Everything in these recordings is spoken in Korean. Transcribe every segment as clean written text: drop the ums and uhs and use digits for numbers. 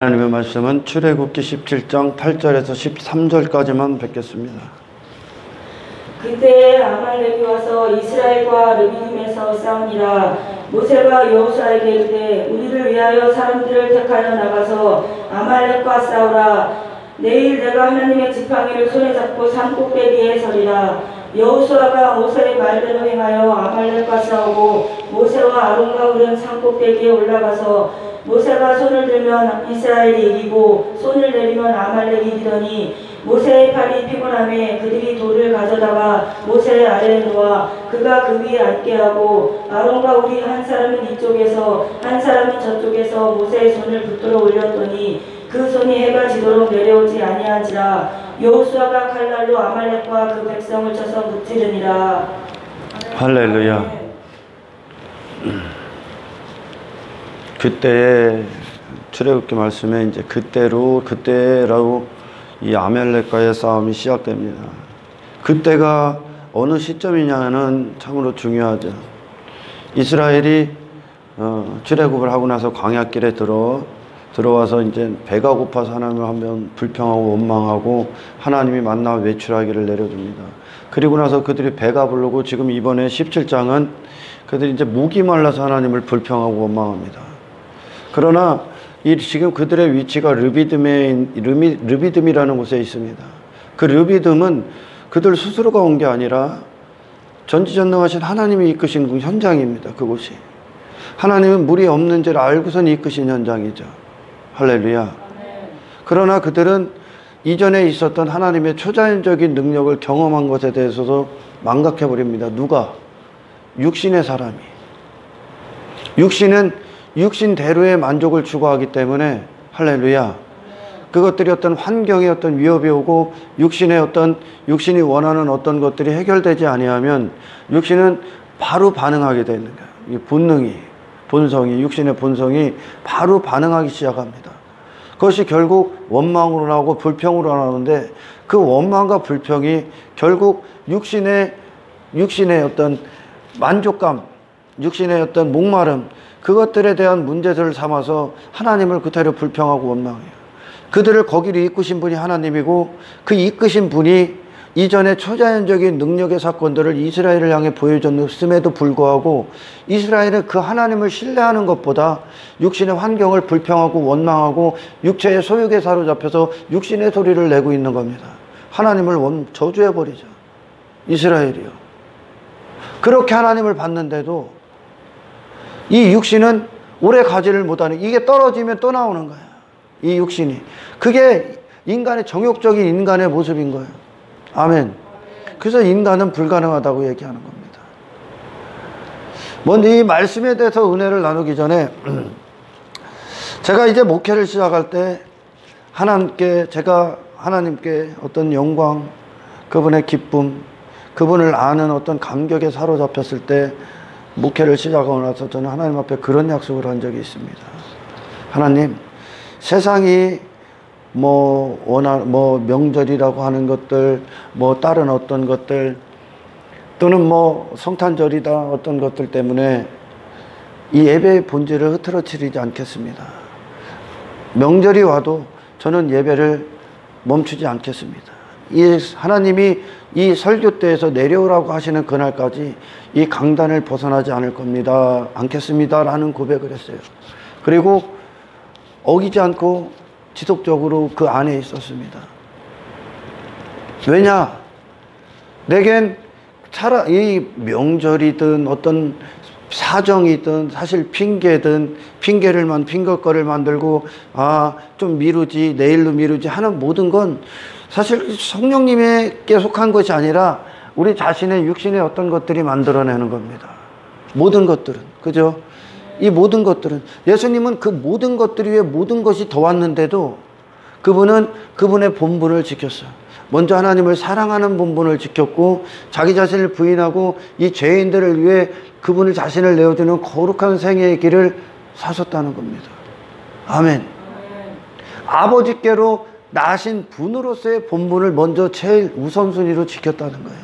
하나님의 말씀은 출애굽기 17장 8절에서 13절까지만 뵙겠습니다. 그때 아말렉이 와서 이스라엘과 르비딤에서 싸우니라. 모세가 여호수아에게 이르되 우리를 위하여 사람들을 택하여 나가서 아말렉과 싸우라. 내일 내가 하나님의 지팡이를 손에 잡고 산 꼭대기에 서리라. 여호수아가 모세의 말대로 행하여 아말렉과 싸우고 모세와 아론과 홀은 산 꼭대기에 올라가서 모세가 손을 들면 이스라엘이 이기고 손을 내리면 아말렉이 이기더니 모세의 팔이 피곤함에 그들이 돌을 가져다가 모세의 아래에 놓아 그가 그 위에 앉게 하고 아론과 홀이 한 사람은 이쪽에서 한 사람은 저쪽에서 모세의 손을 붙들어 올렸더니 그 손이 해가 지도록 내려오지 아니한지라. 여호수아가 칼날로 아말렉과 그 백성을 쳐서 무찌르니라. 할렐루야. 그때 출애굽기 말씀에 이제 그때라고 이 아말렉과의 싸움이 시작됩니다. 그때가 어느 시점이냐는 참으로 중요하죠. 이스라엘이 출애굽을 하고 나서 광야길에 들어와서 이제 배가 고파서 하나님을 한번 불평하고 원망하고 하나님이 만나 외출하기를 내려줍니다. 그리고 나서 그들이 배가 부르고 지금 이번에 17장은 그들이 이제 목이 말라서 하나님을 불평하고 원망합니다. 그러나 지금 그들의 위치가 르비딤이라는 곳에 있습니다. 그 르비딤은 그들 스스로가 온 게 아니라 전지전능하신 하나님이 이끄신 현장입니다. 그곳이. 하나님은 물이 없는지를 알고선 이끄신 현장이죠. 할렐루야. 그러나 그들은 이전에 있었던 하나님의 초자연적인 능력을 경험한 것에 대해서도 망각해버립니다. 누가? 육신의 사람이. 육신은 육신대로의 만족을 추구하기 때문에 할렐루야. 그것들이 어떤 환경에 어떤 위협이 오고 육신이 원하는 어떤 것들이 해결되지 아니하면 육신은 바로 반응하게 되는 거예요. 육신의 본성이 바로 반응하기 시작합니다. 그것이 결국 원망으로 나오고 불평으로 나오는데 그 원망과 불평이 결국 육신의 어떤 만족감, 육신의 어떤 목마름, 그것들에 대한 문제들을 삼아서 하나님을 그대로 불평하고 원망해요. 그들을 거기로 이끄신 분이 하나님이고 그 이끄신 분이 이전에 초자연적인 능력의 사건들을 이스라엘을 향해 보여줬음에도 불구하고 이스라엘은 그 하나님을 신뢰하는 것보다 육신의 환경을 불평하고 원망하고 육체의 소욕에 사로잡혀서 육신의 소리를 내고 있는 겁니다. 하나님을 저주해버리죠. 이스라엘이요. 그렇게 하나님을 받는데도 이 육신은 오래 가지를 못하는, 이게 떨어지면 또 나오는 거야. 이 육신이. 그게 인간의 정욕적인 인간의 모습인 거예요. 아멘. 그래서 인간은 불가능하다고 얘기하는 겁니다. 먼저 이 말씀에 대해서 은혜를 나누기 전에 제가 이제 목회를 시작할 때 제가 하나님께 어떤 영광, 그분의 기쁨, 그분을 아는 어떤 감격에 사로잡혔을 때 목회를 시작하고 나서 저는 하나님 앞에 그런 약속을 한 적이 있습니다. 하나님, 세상이 명절이라고 하는 것들, 다른 어떤 것들, 또는 성탄절이다 어떤 것들 때문에 이 예배의 본질을 흐트러뜨리지 않겠습니다. 명절이 와도 저는 예배를 멈추지 않겠습니다. 하나님이 이 설교대에서 내려오라고 하시는 그날까지 이 강단을 벗어나지 않겠습니다 라는 고백을 했어요. 그리고 어기지 않고 지속적으로 그 안에 있었습니다. 왜냐? 내겐 이 명절이든 어떤 사정이든 사실 핑계거리를 만들고 좀 미루지, 내일로 미루지 하는 모든 건 사실 성령님에게 속한 것이 아니라 우리 자신의 육신의 어떤 것들이 만들어내는 겁니다. 모든 것들은. 그죠? 이 모든 것들은 예수님은 그 모든 것들 위에 모든 것이 더 왔는데도 그분은 그분의 본분을 지켰어요. 먼저 하나님을 사랑하는 본분을 지켰고 자기 자신을 부인하고 이 죄인들을 위해 그분을 자신을 내어주는 거룩한 생애의 길을 사셨다는 겁니다. 아멘. 아버지께로 나신 분으로서의 본분을 먼저 제일 우선순위로 지켰다는 거예요.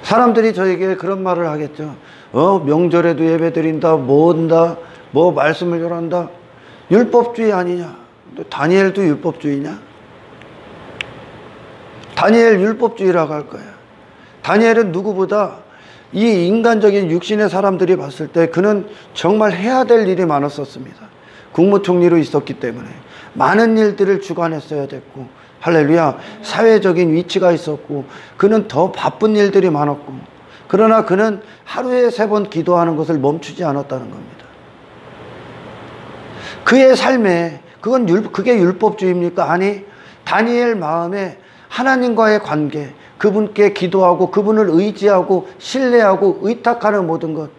사람들이 저에게 그런 말을 하겠죠. 명절에도 예배드린다, 뭐 말씀을 전한다. 율법주의 아니냐? 다니엘도 율법주의냐? 다니엘 율법주의라고 할 거야. 다니엘은 누구보다 이 인간적인 육신의 사람들이 봤을 때 그는 정말 해야 될 일이 많았었습니다. 국무총리로 있었기 때문에 많은 일들을 주관했어야 됐고, 할렐루야, 사회적인 위치가 있었고, 그는 더 바쁜 일들이 많았고, 그러나 그는 하루에 3번 기도하는 것을 멈추지 않았다는 겁니다. 그의 삶에 그게 율법주의입니까? 아니, 다니엘 마음에 하나님과의 관계, 그분께 기도하고 그분을 의지하고 신뢰하고 의탁하는 모든 것,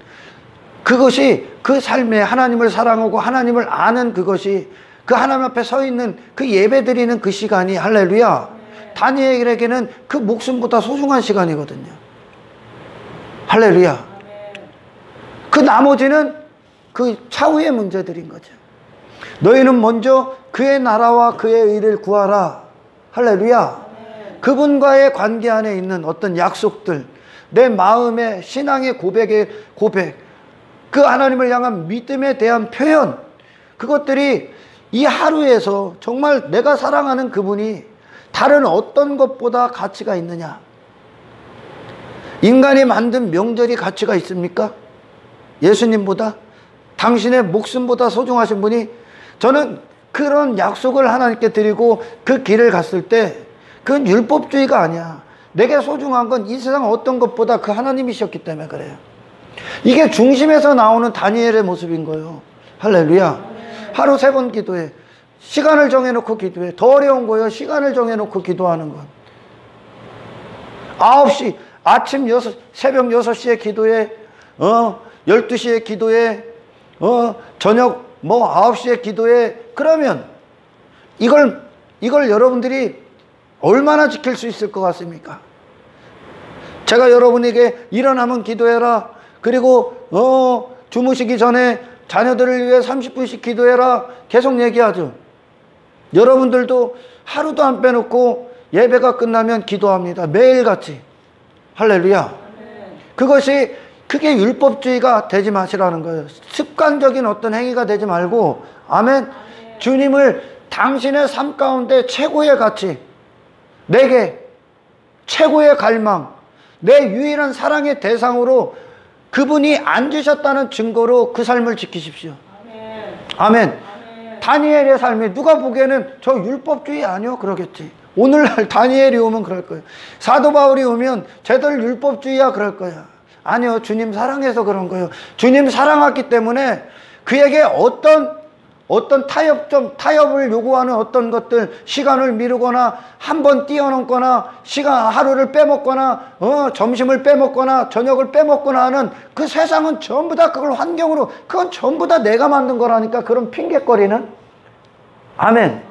그것이 그 삶에 하나님을 사랑하고 하나님을 아는 그것이, 그 하나님 앞에 서 있는 그 예배드리는 그 시간이, 할렐루야, 다니엘에게는 그 목숨보다 소중한 시간이거든요. 할렐루야. 그 나머지는 그 차후의 문제들인 거죠. 너희는 먼저 그의 나라와 그의 의를 구하라. 할렐루야. 그분과의 관계 안에 있는 어떤 약속들, 내 마음의 신앙의 고백, 그 하나님을 향한 믿음에 대한 표현, 그것들이 이 하루에서 정말 내가 사랑하는 그분이 다른 어떤 것보다 가치가 있느냐? 인간이 만든 명절이 가치가 있습니까? 예수님보다? 당신의 목숨보다 소중하신 분이? 저는 그런 약속을 하나님께 드리고 그 길을 갔을 때 그건 율법주의가 아니야. 내게 소중한 건 이 세상 어떤 것보다 그 하나님이셨기 때문에 그래요. 이게 중심에서 나오는 다니엘의 모습인 거예요. 할렐루야. 하루 3번 기도해. 시간을 정해놓고 기도해. 더 어려운 거예요. 시간을 정해놓고 기도하는 것. 9시, 아침 새벽 6시에 기도해. 12시에 기도해. 저녁 9시에 기도해. 그러면 이걸 여러분들이 얼마나 지킬 수 있을 것 같습니까? 제가 여러분에게 일어나면 기도해라. 그리고 주무시기 전에 자녀들을 위해 30분씩 기도해라. 계속 얘기하죠. 여러분들도 하루도 안 빼놓고 예배가 끝나면 기도합니다. 매일같이. 할렐루야. 그게 율법주의가 되지 마시라는 거예요. 습관적인 어떤 행위가 되지 말고, 아멘. 주님을 당신의 삶 가운데 최고의 가치, 내게 최고의 갈망, 내 유일한 사랑의 대상으로 그분이 앉으셨다는 증거로 그 삶을 지키십시오. 아멘. 다니엘의 삶이 누가 보기에는 저 율법주의 아니요? 그러겠지. 오늘날 다니엘이 오면 그럴 거예요. 사도 바울이 오면 쟤들 율법주의야 그럴 거야. 아니요, 주님 사랑해서 그런 거예요. 주님 사랑했기 때문에 그에게 어떤 타협을 요구하는 어떤 것들, 시간을 미루거나 한번 뛰어넘거나 하루를 빼먹거나 점심을 빼먹거나 저녁을 빼먹거나 하는 그 세상은 전부 다 그걸 환경으로, 그건 전부 다 내가 만든 거라니까, 그런 핑계거리는. 아멘.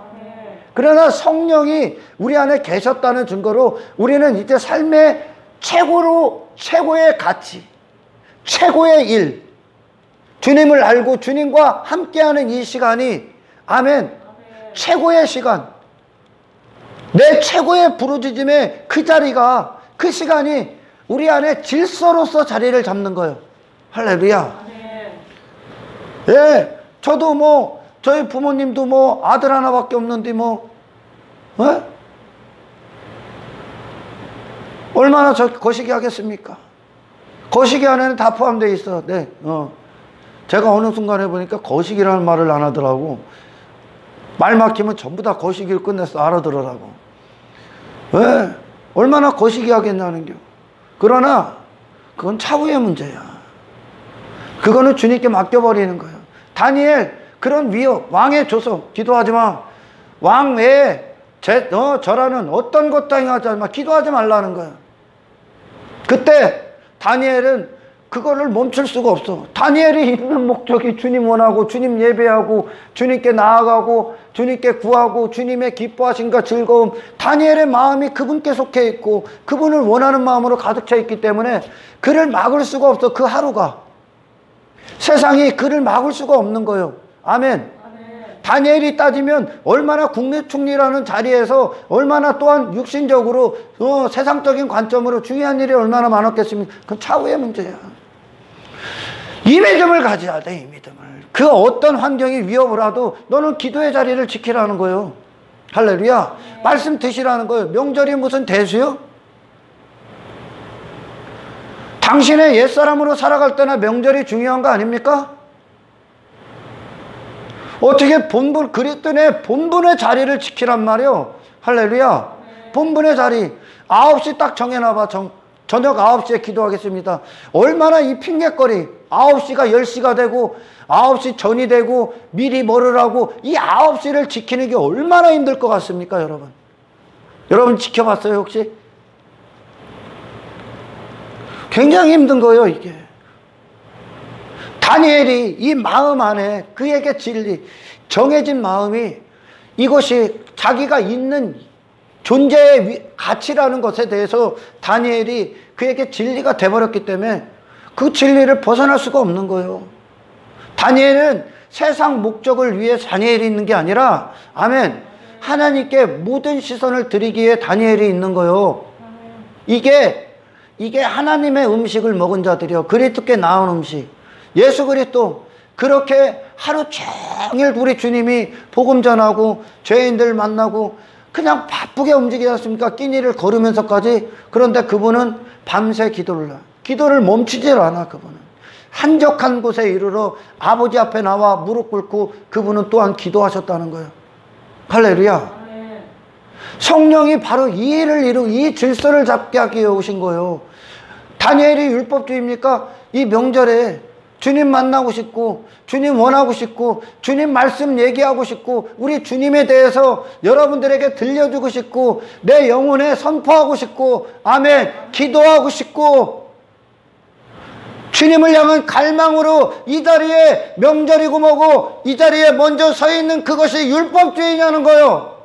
그러나 성령이 우리 안에 계셨다는 증거로 우리는 이제 삶의 최고의 가치, 최고의 일, 주님을 알고 주님과 함께하는 이 시간이, 아멘, 최고의 시간, 내 최고의 부르짖음의 그 자리가, 그 시간이 우리 안에 질서로서 자리를 잡는 거예요. 할렐루야. 예, 저도 저희 부모님도 아들 하나밖에 없는데 얼마나 거시기 하겠습니까? 거시기 안에는 다 포함되어 있어. 네, 제가 어느 순간에 보니까 거시기라는 말을 안 하더라고. 말 막히면 전부 다 거시기를 끝내서 알아들으라고. 왜? 얼마나 거시기 하겠냐는겨. 그러나 그건 차후의 문제야. 그거는 주님께 맡겨버리는 거예요. 다니엘, 그런 위협, 왕의 조서, 기도하지 마. 왕 외에 저라는 어떤 것도 행하지 마. 기도하지 말라는 거야. 그때 다니엘은 그거를 멈출 수가 없어. 다니엘이 있는 목적이 주님 원하고, 주님 예배하고, 주님께 나아가고, 주님께 구하고, 주님의 기뻐하심과 즐거움, 다니엘의 마음이 그분께 속해 있고 그분을 원하는 마음으로 가득 차 있기 때문에 그를 막을 수가 없어. 그 하루가, 세상이 그를 막을 수가 없는 거예요. 아멘. 다니엘이 따지면 얼마나 국무총리라는 자리에서 얼마나 또한 육신적으로 세상적인 관점으로 중요한 일이 얼마나 많았겠습니까? 그건 차후의 문제야. 이 믿음을 가져야 돼. 이 믿음을. 그 어떤 환경이 위협을 하도 너는 기도의 자리를 지키라는 거예요. 할렐루야. 말씀 드시라는 거예요. 명절이 무슨 대수요? 당신의 옛사람으로 살아갈 때나 명절이 중요한 거 아닙니까? 어떻게 그랬더니 본분의 자리를 지키란 말이요. 할렐루야. 본분의 자리 9시 딱 정해놔봐. 저녁 9시에 기도하겠습니다. 얼마나 이 핑계거리 9시가 10시가 되고 9시 전이 되고 미리 뭐를 하고 이 9시를 지키는 게 얼마나 힘들 것 같습니까, 여러분? 여러분 지켜봤어요, 혹시? 굉장히 힘든 거예요, 이게. 다니엘이 이 마음 안에 그에게 진리, 정해진 마음이 이것이 자기가 있는 존재의 가치라는 것에 대해서 다니엘이 그에게 진리가 돼버렸기 때문에 그 진리를 벗어날 수가 없는 거예요. 다니엘은 세상 목적을 위해 다니엘이 있는 게 아니라, 아멘, 하나님께 모든 시선을 드리기에 다니엘이 있는 거예요. 이게 하나님의 음식을 먹은 자들이요. 그리스도께 나온 음식. 예수 그리스도 그렇게 하루 종일 우리 주님이 복음 전하고 죄인들 만나고 그냥 바쁘게 움직이지 않습니까? 끼니를 걸으면서까지. 그런데 그분은 밤새 기도를 멈추질 않아. 그분은 한적한 곳에 이르러 아버지 앞에 나와 무릎 꿇고 그분은 또한 기도하셨다는 거예요. 할렐루야. 성령이 바로 이 일을 이루고 이 질서를 잡게 하기 위해 오신 거예요. 다니엘이 율법주의입니까? 이 명절에 주님 만나고 싶고 주님 원하고 싶고 주님 말씀 얘기하고 싶고 우리 주님에 대해서 여러분들에게 들려주고 싶고 내 영혼에 선포하고 싶고, 아멘, 기도하고 싶고 주님을 향한 갈망으로 이 자리에 명절이고 뭐고 이 자리에 먼저 서 있는 그것이 율법주의냐는 거요.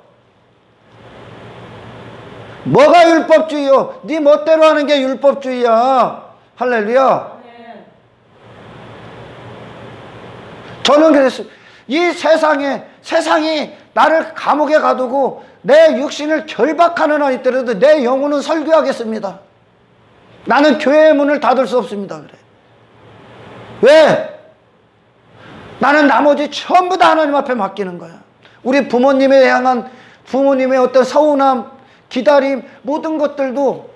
뭐가 율법주의요? 네 멋대로 하는 게 율법주의야. 할렐루야. 저는 그랬어요. 이 세상이 나를 감옥에 가두고 내 육신을 결박하는 한 있더라도 내 영혼은 설교하겠습니다. 나는 교회의 문을 닫을 수 없습니다. 그래. 왜? 나는 나머지 전부 다 하나님 앞에 맡기는 거야. 우리 부모님에 향한 부모님의 어떤 서운함, 기다림, 모든 것들도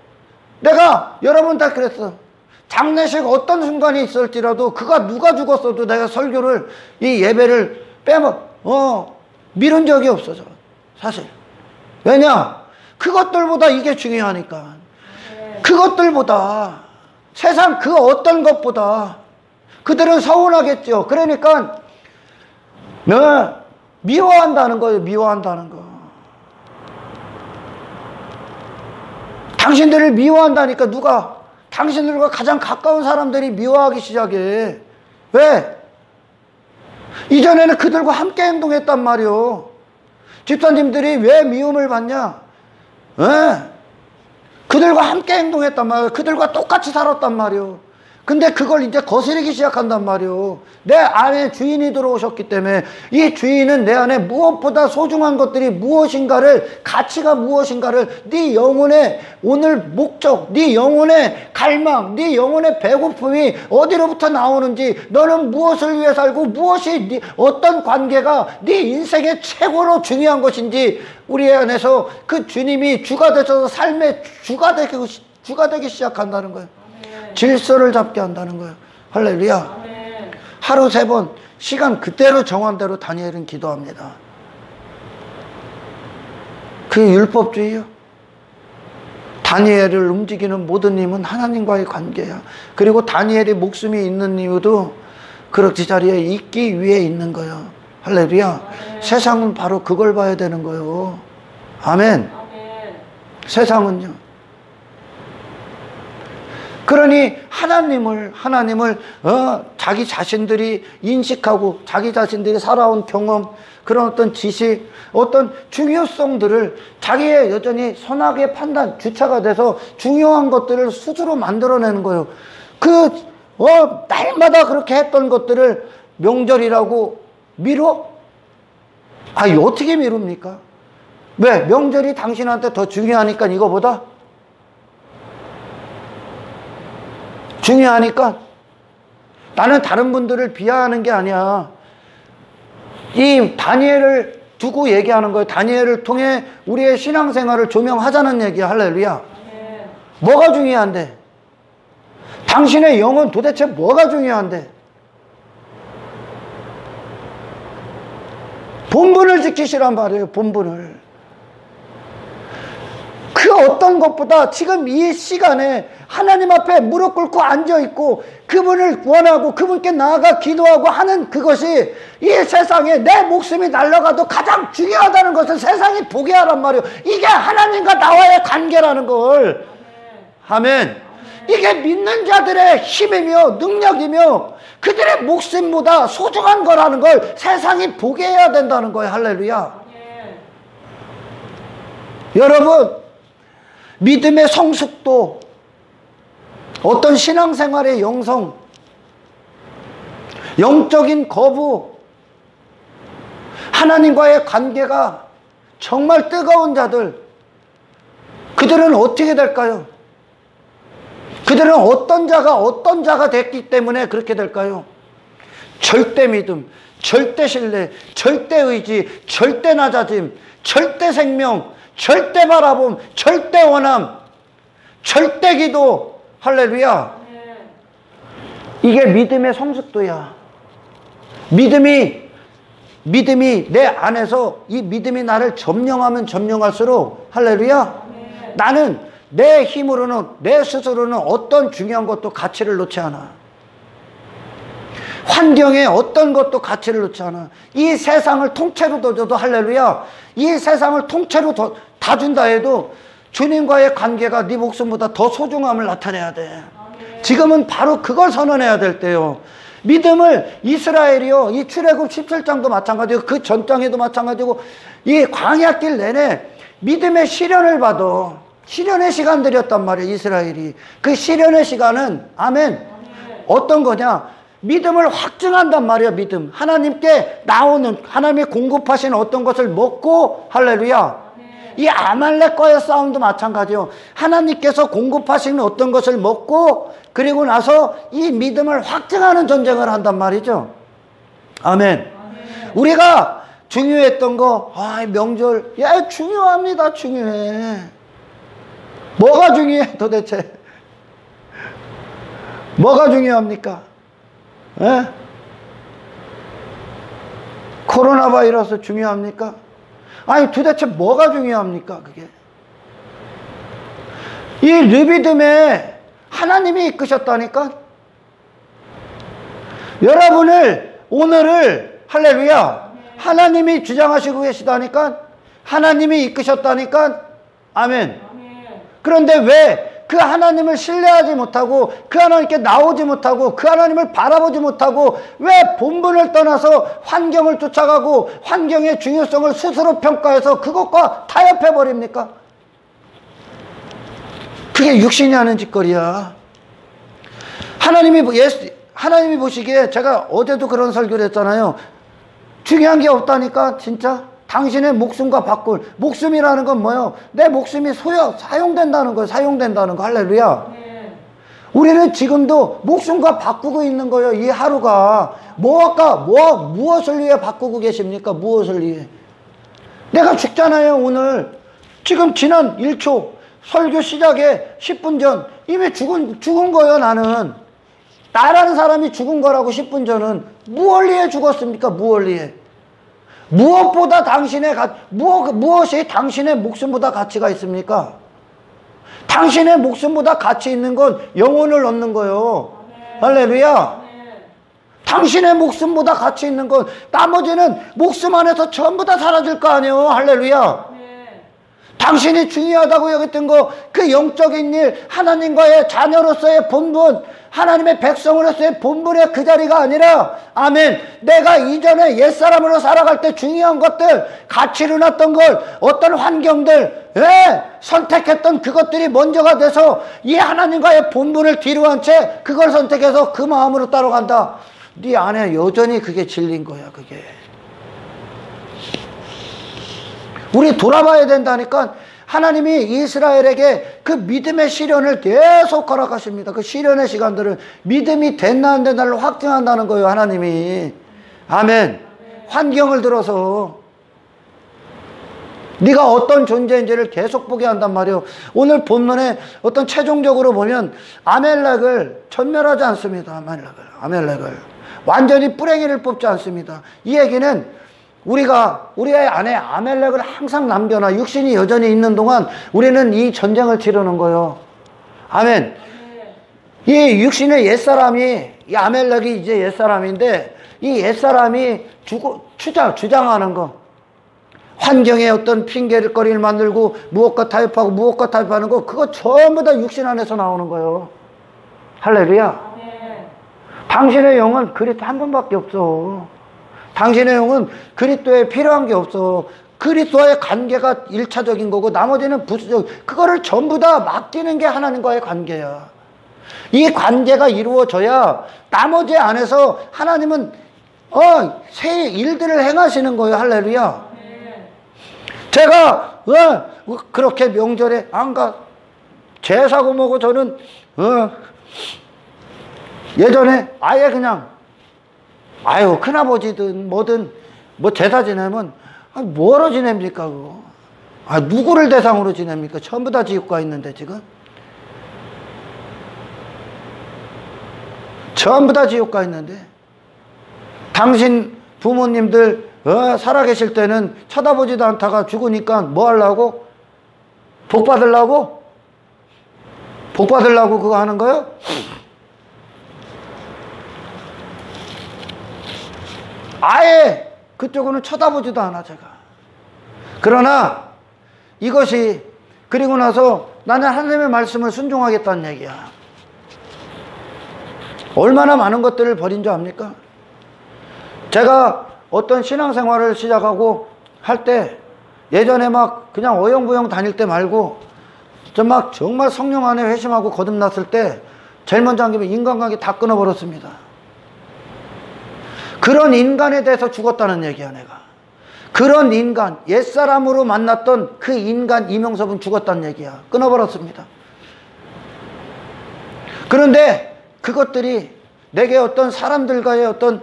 내가 여러분 다 그랬어. 장례식 어떤 순간이 있을지라도 그가 누가 죽었어도 내가 설교를 이 예배를 미룬 적이 없어져. 사실. 왜냐? 그것들보다 이게 중요하니까. 그것들보다 세상 그 어떤 것보다 그들은 서운하겠죠. 그러니까 미워한다는 거예요. 미워한다는 거. 당신들을 미워한다니까 당신들과 가장 가까운 사람들이 미워하기 시작해. 왜? 이전에는 그들과 함께 행동했단 말이요. 집사님들이 왜 미움을 받냐? 그들과 함께 행동했단 말이요. 그들과 똑같이 살았단 말이요. 근데 그걸 이제 거스르기 시작한단 말이요. 내 안에 주인이 들어오셨기 때문에 이 주인은 내 안에 무엇보다 소중한 것들이 무엇인가를, 가치가 무엇인가를, 네 영혼의 오늘 목적, 네 영혼의 갈망, 네 영혼의 배고픔이 어디로부터 나오는지, 너는 무엇을 위해 살고 무엇이 어떤 관계가 네 인생의 최고로 중요한 것인지 우리 안에서 그 주님이 주가 되셔서 삶의 주가 되기 시작한다는 거예요. 질서를 잡게 한다는 거예요. 할렐루야. 아멘. 하루 3번 시간 그대로 정한 대로 다니엘은 기도합니다. 그게 율법주의요. 다니엘을 움직이는 모든 힘은 하나님과의 관계야. 그리고 다니엘이 목숨이 있는 이유도 그 자리에 있기 위해 있는 거예요. 할렐루야. 아멘. 세상은 바로 그걸 봐야 되는 거예요. 아멘. 아멘. 세상은요. 그러니 하나님을 자기 자신들이 인식하고 자기 자신들이 살아온 경험, 그런 어떤 지식, 어떤 중요성들을 자기의 여전히 선악의 판단, 주체가 돼서 중요한 것들을 스스로 만들어내는 거예요. 날마다 그렇게 했던 것들을 명절이라고 미뤄? 이거 어떻게 미룹니까? 왜? 명절이 당신한테 더 중요하니까 이거보다? 중요하니까. 나는 다른 분들을 비하하는 게 아니야. 이 다니엘을 두고 얘기하는 거예요. 다니엘을 통해 우리의 신앙생활을 조명하자는 얘기야. 할렐루야. 뭐가 중요한데? 당신의 영은 도대체 뭐가 중요한데? 본분을 지키시란 말이에요. 본분을. 그 어떤 것보다 지금 이 시간에 하나님 앞에 무릎 꿇고 앉아있고 그분을 원하고 그분께 나아가 기도하고 하는 그것이 이 세상에 내 목숨이 날아가도 가장 중요하다는 것을 세상이 보게 하란 말이에요. 이게 하나님과 나와의 관계라는 걸. 아멘. 이게 믿는 자들의 힘이며 능력이며 그들의 목숨보다 소중한 거라는 걸 세상이 보게 해야 된다는 거예요. 할렐루야. 여러분, 믿음의 성숙도, 어떤 신앙생활의 영성, 영적인 거부, 하나님과의 관계가 정말 뜨거운 자들, 그들은 어떻게 될까요? 그들은 어떤 자가 됐기 때문에 그렇게 될까요? 절대 믿음, 절대 신뢰, 절대 의지, 절대 낮아짐, 절대 생명, 절대 바라봄, 절대 원함, 절대 기도. 할렐루야. 이게 믿음의 성숙도야. 믿음이 내 안에서 이 믿음이 나를 점령하면 점령할수록 할렐루야. 나는 내 힘으로는, 내 스스로는 어떤 중요한 것도 가치를 놓지 않아. 환경에 어떤 것도 가치를 놓지 않아. 이 세상을 통째로 둬도 할렐루야. 이 세상을 통째로 다 준다 해도 주님과의 관계가 네 목숨보다 더 소중함을 나타내야 돼. 지금은 바로 그걸 선언해야 될 때요. 믿음을 이스라엘이요, 이 출애굽 17장도 마찬가지고 그 전장에도 마찬가지고 이 광야길 내내 믿음의 시련을 받아. 시련의 시간들이었단 말이에요. 이스라엘이. 그 시련의 시간은 아멘. 어떤 거냐? 믿음을 확증한단 말이에요. 믿음. 하나님께 나오는, 하나님이 공급하신 어떤 것을 먹고 할렐루야. 이 아말렉과의 싸움도 마찬가지요. 하나님께서 공급하시는 어떤 것을 먹고 그리고 나서 이 믿음을 확증하는 전쟁을 한단 말이죠. 아멘. 우리가 중요했던 거, 명절, 중요합니다. 중요해. 뭐가 중요해 도대체? 뭐가 중요합니까? 에? 코로나 바이러스 중요합니까? 아니 도대체 뭐가 중요합니까? 그게 이 르비딤에 하나님이 이끄셨다니까. 여러분을 오늘을 할렐루야 하나님이 주장하시고 계시다니까. 하나님이 이끄셨다니까. 아멘. 그런데 왜 그 하나님을 신뢰하지 못하고 그 하나님께 나오지 못하고 그 하나님을 바라보지 못하고 왜 본분을 떠나서 환경을 쫓아가고 환경의 중요성을 스스로 평가해서 그것과 타협해버립니까? 그게 육신이 하는 짓거리야. 하나님이 보시기에 제가 어제도 그런 설교를 했잖아요. 중요한 게 없다니까. 진짜 당신의 목숨과 바꿀, 목숨이라는 건 뭐예요? 내 목숨이 사용된다는 거예요. 사용된다는 거. 할렐루야. 우리는 지금도 목숨과 바꾸고 있는 거예요. 이 하루가. 무엇을 위해 바꾸고 계십니까? 무엇을 위해? 내가 죽잖아요. 오늘 지금 지난 1초 설교 시작에 10분 전 이미 죽은 거예요. 나라는 사람이 죽은 거라고. 10분 전은 무엇을 위해 죽었습니까? 무엇을 위해? 무엇보다 무엇이 당신의 목숨보다 가치가 있습니까? 당신의 목숨보다 가치 있는 건 영혼을 얻는 거예요. 할렐루야. 당신의 목숨보다 가치 있는 건 나머지는 목숨 안에서 전부 다 사라질 거 아니에요. 할렐루야. 당신이 중요하다고 여겼던 거, 그 영적인 일, 하나님과의 자녀로서의 본분, 하나님의 백성으로서의 본분의 그 자리가 아니라 아멘. 내가 이전에 옛사람으로 살아갈 때 중요한 것들, 가치를 놨던 걸, 어떤 환경들, 선택했던 그것들이 먼저가 돼서 이 하나님과의 본분을 뒤로 한 채 그걸 선택해서 그 마음으로 따라간다. 네 안에 여전히 그게 진리인 거야. 그게. 우리 돌아봐야 된다니까. 하나님이 이스라엘에게 그 믿음의 시련을 계속 허락하십니다. 그 시련의 시간들은 믿음이 됐나 안 됐나를 확증한다는 거예요. 하나님이. 아멘. 환경을 들어서. 네가 어떤 존재인지를 계속 보게 한단 말이에요. 오늘 본문에 어떤 최종적으로 보면 아멜렉을 전멸하지 않습니다. 아멜렉을 완전히 뿌랭이를 뽑지 않습니다. 이 얘기는 우리의 안에 아멜렉을 항상 남겨놔 육신이 여전히 있는 동안 우리는 이 전쟁을 치르는 거예요. 아멘. 이 육신의 옛사람이, 이 아멜렉이 이제 옛사람인데 이 옛사람이 주장하는 거, 환경에 어떤 핑계거리를 만들고 무엇과 타협하는 거, 그거 전부 다 육신 안에서 나오는 거예요. 할렐루야. 당신의 영은 그리스도 한 분밖에 없어. 당신의 영은 그리스도에 필요한 게 없어. 그리스도와의 관계가 1차적인 거고 나머지는 부수적. 그거를 전부 다 맡기는 게 하나님과의 관계야. 이 관계가 이루어져야 나머지 안에서 하나님은 새 일들을 행하시는 거예요. 할렐루야. 제가 그렇게 명절에 안 가. 제사고 뭐고 저는 예전에 아예 그냥 큰아버지든 뭐든 뭐 제사 지내면 뭐로 지냅니까 그거. 누구를 대상으로 지냅니까? 전부 다 지옥가 있는데 지금. 전부 다 지옥가 있는데. 당신 부모님들 살아계실 때는 쳐다보지도 않다가 죽으니까 뭐 하려고? 복 받으려고? 복 받으려고 그거 하는 거요? 아예 그쪽으로는 쳐다보지도 않아 제가. 그러나 이것이 그리고 나서 나는 하나님의 말씀을 순종하겠다는 얘기야. 얼마나 많은 것들을 버린 줄 압니까? 제가 어떤 신앙생활을 시작하고 할 때 예전에 막 그냥 어영부영 다닐 때 말고 정말 성령 안에 회심하고 거듭났을 때 제일 먼저 한 게 인간관계 다 끊어버렸습니다. 그런 인간에 대해서 죽었다는 얘기야 내가. 그런 인간, 옛사람으로 만났던 그 인간 이명섭은 죽었다는 얘기야. 끊어버렸습니다. 그런데 그것들이 내게 어떤 사람들과의 어떤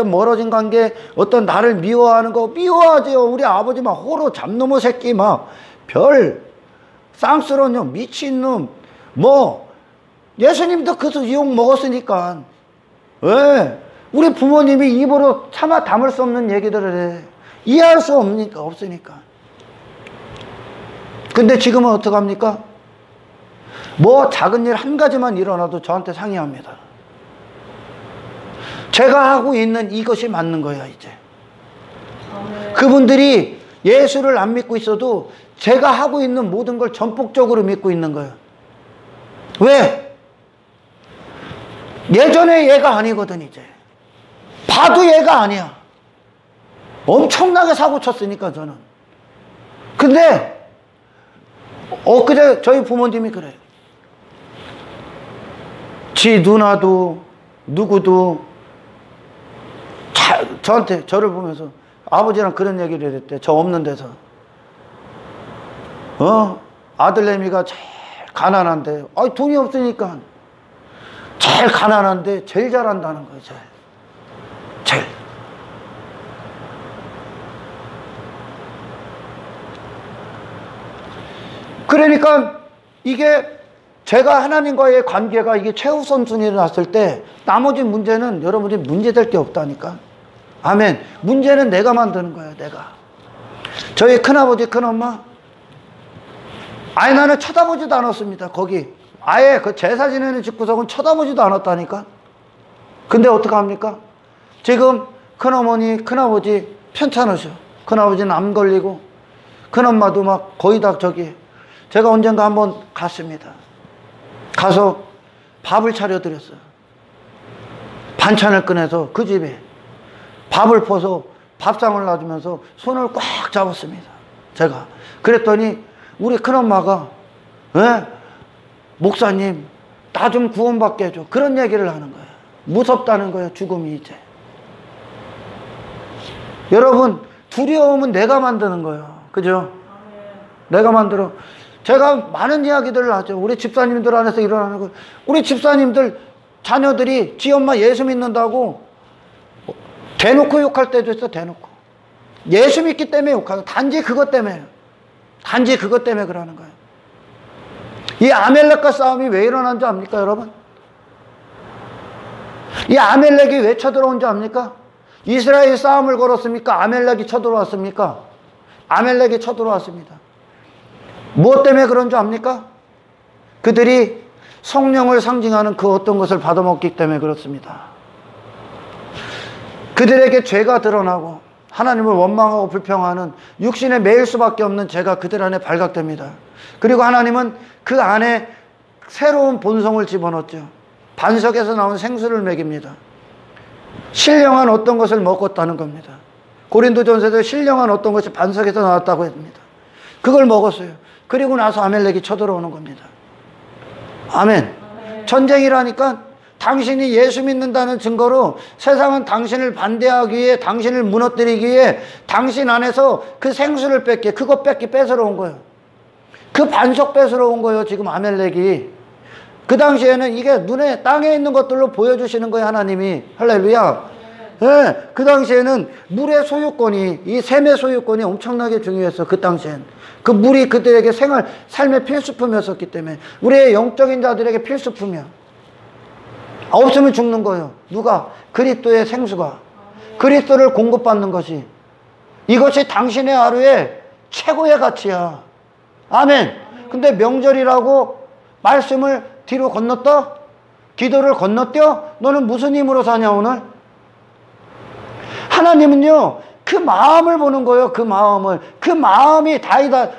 멀어진 관계, 어떤 나를 미워하는 거, 미워하지요. 우리 아버지 막 호로 잡놈의 새끼 막 별 쌍스러운 놈, 미친놈, 뭐 예수님도 그래서 욕 먹었으니까. 왜? 우리 부모님이 입으로 차마 담을 수 없는 얘기들을 해. 이해할 수 없으니까. 근데 지금은 어떡합니까? 뭐 작은 일 한 가지만 일어나도 저한테 상의합니다. 제가 하고 있는 이것이 맞는 거야 이제. 그분들이 예수를 안 믿고 있어도 제가 하고 있는 모든 걸 전폭적으로 믿고 있는 거예요. 왜? 예전에 얘가 아니거든 이제. 봐도 얘가 아니야. 엄청나게 사고 쳤으니까 저는. 근데 엊그제 저희 부모님이 그래요. 지 누나도 누구도 저한테 저를 보면서 아버지랑 그런 얘기를 했대. 저 없는 데서. 아들내미가 제일 가난한데 돈이 없으니까 제일 가난한데 제일 잘한다는 거예요. 제일. 그러니까 이게 제가 하나님과의 관계가 이게 최우선순위로 놨을 때 나머지 문제는 여러분이 문제될 게 없다니까. 아멘. 문제는 내가 만드는 거예요. 내가. 저희 큰아버지 큰엄마 나는 쳐다보지도 않았습니다. 거기 아예 그 제사 지내는 집구석은 쳐다보지도 않았다니까. 근데 어떡합니까? 지금 큰어머니 큰아버지 편찮으셔. 큰아버지는 암 걸리고 큰엄마도 막 거의 다 저기. 제가 언젠가 한번 갔습니다. 가서 밥을 차려드렸어요. 반찬을 꺼내서 그 집에 밥을 퍼서 밥상을 놔주면서 손을 꽉 잡았습니다. 제가. 그랬더니 우리 큰엄마가 목사님 나 좀 구원받게 해줘. 그런 얘기를 하는 거예요. 무섭다는 거예요. 죽음이 이제. 여러분 두려움은 내가 만드는 거예요. 그죠? 내가 만들어. 제가 많은 이야기들을 하죠. 우리 집사님들 안에서 일어나는 거. 우리 집사님들 자녀들이 지 엄마 예수 믿는다고 대놓고 욕할 때도 있어, 대놓고. 예수 믿기 때문에 욕하고, 단지 그것 때문에 그러는 거예요. 이 아멜렉과 싸움이 왜 일어난 줄 압니까, 여러분? 이 아멜렉이 왜 쳐들어온 줄 압니까? 이스라엘이 싸움을 걸었습니까? 아멜렉이 쳐들어왔습니까? 아멜렉이 쳐들어왔습니다. 무엇 때문에 그런 줄 압니까? 그들이 성령을 상징하는 그 어떤 것을 받아먹기 때문에 그렇습니다. 그들에게 죄가 드러나고 하나님을 원망하고 불평하는 육신에 매일 수밖에 없는 죄가 그들 안에 발각됩니다. 그리고 하나님은 그 안에 새로운 본성을 집어넣었죠. 반석에서 나온 생수를 먹입니다. 신령한 어떤 것을 먹었다는 겁니다. 고린도전서에도 신령한 어떤 것이 반석에서 나왔다고 합니다. 그걸 먹었어요. 그리고 나서 아멜렉이 쳐들어오는 겁니다. 아멘. 전쟁이라니까 당신이 예수 믿는다는 증거로 세상은 당신을 반대하기 위해, 당신을 무너뜨리기 위해 당신 안에서 그 생수를 뺏게, 그거 뺏으러 온 거예요. 그 반석 뺏으러 온 거예요, 지금 아멜렉이. 그 당시에는 이게 눈에, 땅에 있는 것들로 보여주시는 거예요, 하나님이. 할렐루야. 네, 그 당시에는 물의 소유권이, 이 샘의 소유권이 엄청나게 중요했어, 그 당시엔. 그 물이 그들에게 삶의 필수품이었었기 때문에. 우리의 영적인 자들에게 필수품이야. 없으면 죽는 거예요. 누가? 그리스도의 생수가. 그리스도를 공급받는 것이. 이것이 당신의 하루의 최고의 가치야. 아멘. 근데 명절이라고 말씀을 뒤로 건넜다? 기도를 건넜다? 너는 무슨 힘으로 사냐 오늘? 하나님은요, 그 마음을 보는 거예요. 그 마음을. 그 마음이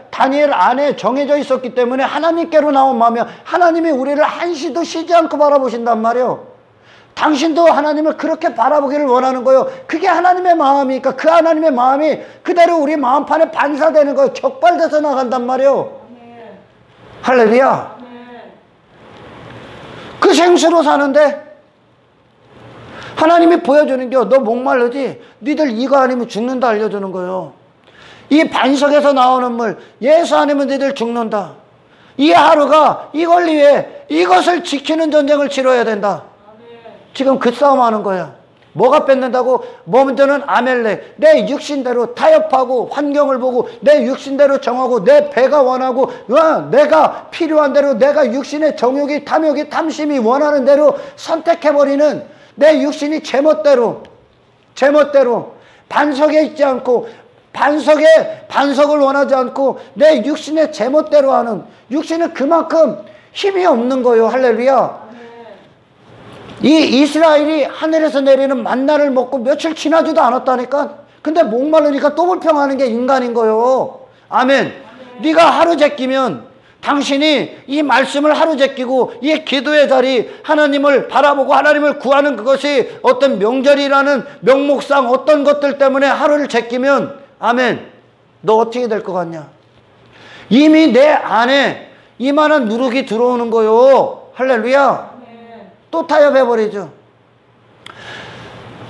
다니엘 안에 정해져 있었기 때문에 하나님께로 나온 마음이야. 하나님이 우리를 한시도 쉬지 않고 바라보신단 말이에요. 당신도 하나님을 그렇게 바라보기를 원하는 거예요. 그게 하나님의 마음이니까 그 하나님의 마음이 그대로 우리 마음판에 반사되는 거예요. 격발돼서 나간단 말이에요. 할렐루야. 그 생수로 사는데 하나님이 보여주는 게 너 목말르지? 니들 이거 아니면 죽는다 알려주는 거예요. 이 반석에서 나오는 물, 예수 아니면 니들 죽는다. 이 하루가 이걸 위해 이것을 지키는 전쟁을 치러야 된다. 지금 그 싸움하는 거야. 뭐가 뺏는다고? 먼저는 아멜렉, 내 육신대로 타협하고 환경을 보고 내 육신대로 정하고 내 배가 원하고 내가 필요한 대로 내가 육신의 정욕이 탐욕이 탐심이 원하는 대로 선택해버리는 내 육신이 제멋대로 반석에 있지 않고 반석을 원하지 않고 내 육신의 제멋대로 하는, 육신은 그만큼 힘이 없는 거예요. 할렐루야. 이 이스라엘이 하늘에서 내리는 만나를 먹고 며칠 지나지도 않았다니까. 근데 목마르니까 또 불평하는 게 인간인 거예요. 아멘. 네가 하루 제끼면, 당신이 이 말씀을 하루 제끼고 이 기도의 자리, 하나님을 바라보고 하나님을 구하는 그것이 어떤 명절이라는 명목상 어떤 것들 때문에 하루를 제끼면, 아멘, 너 어떻게 될 것 같냐? 이미 내 안에 이만한 누룩이 들어오는 거요. 할렐루야. 또 타협해버리죠.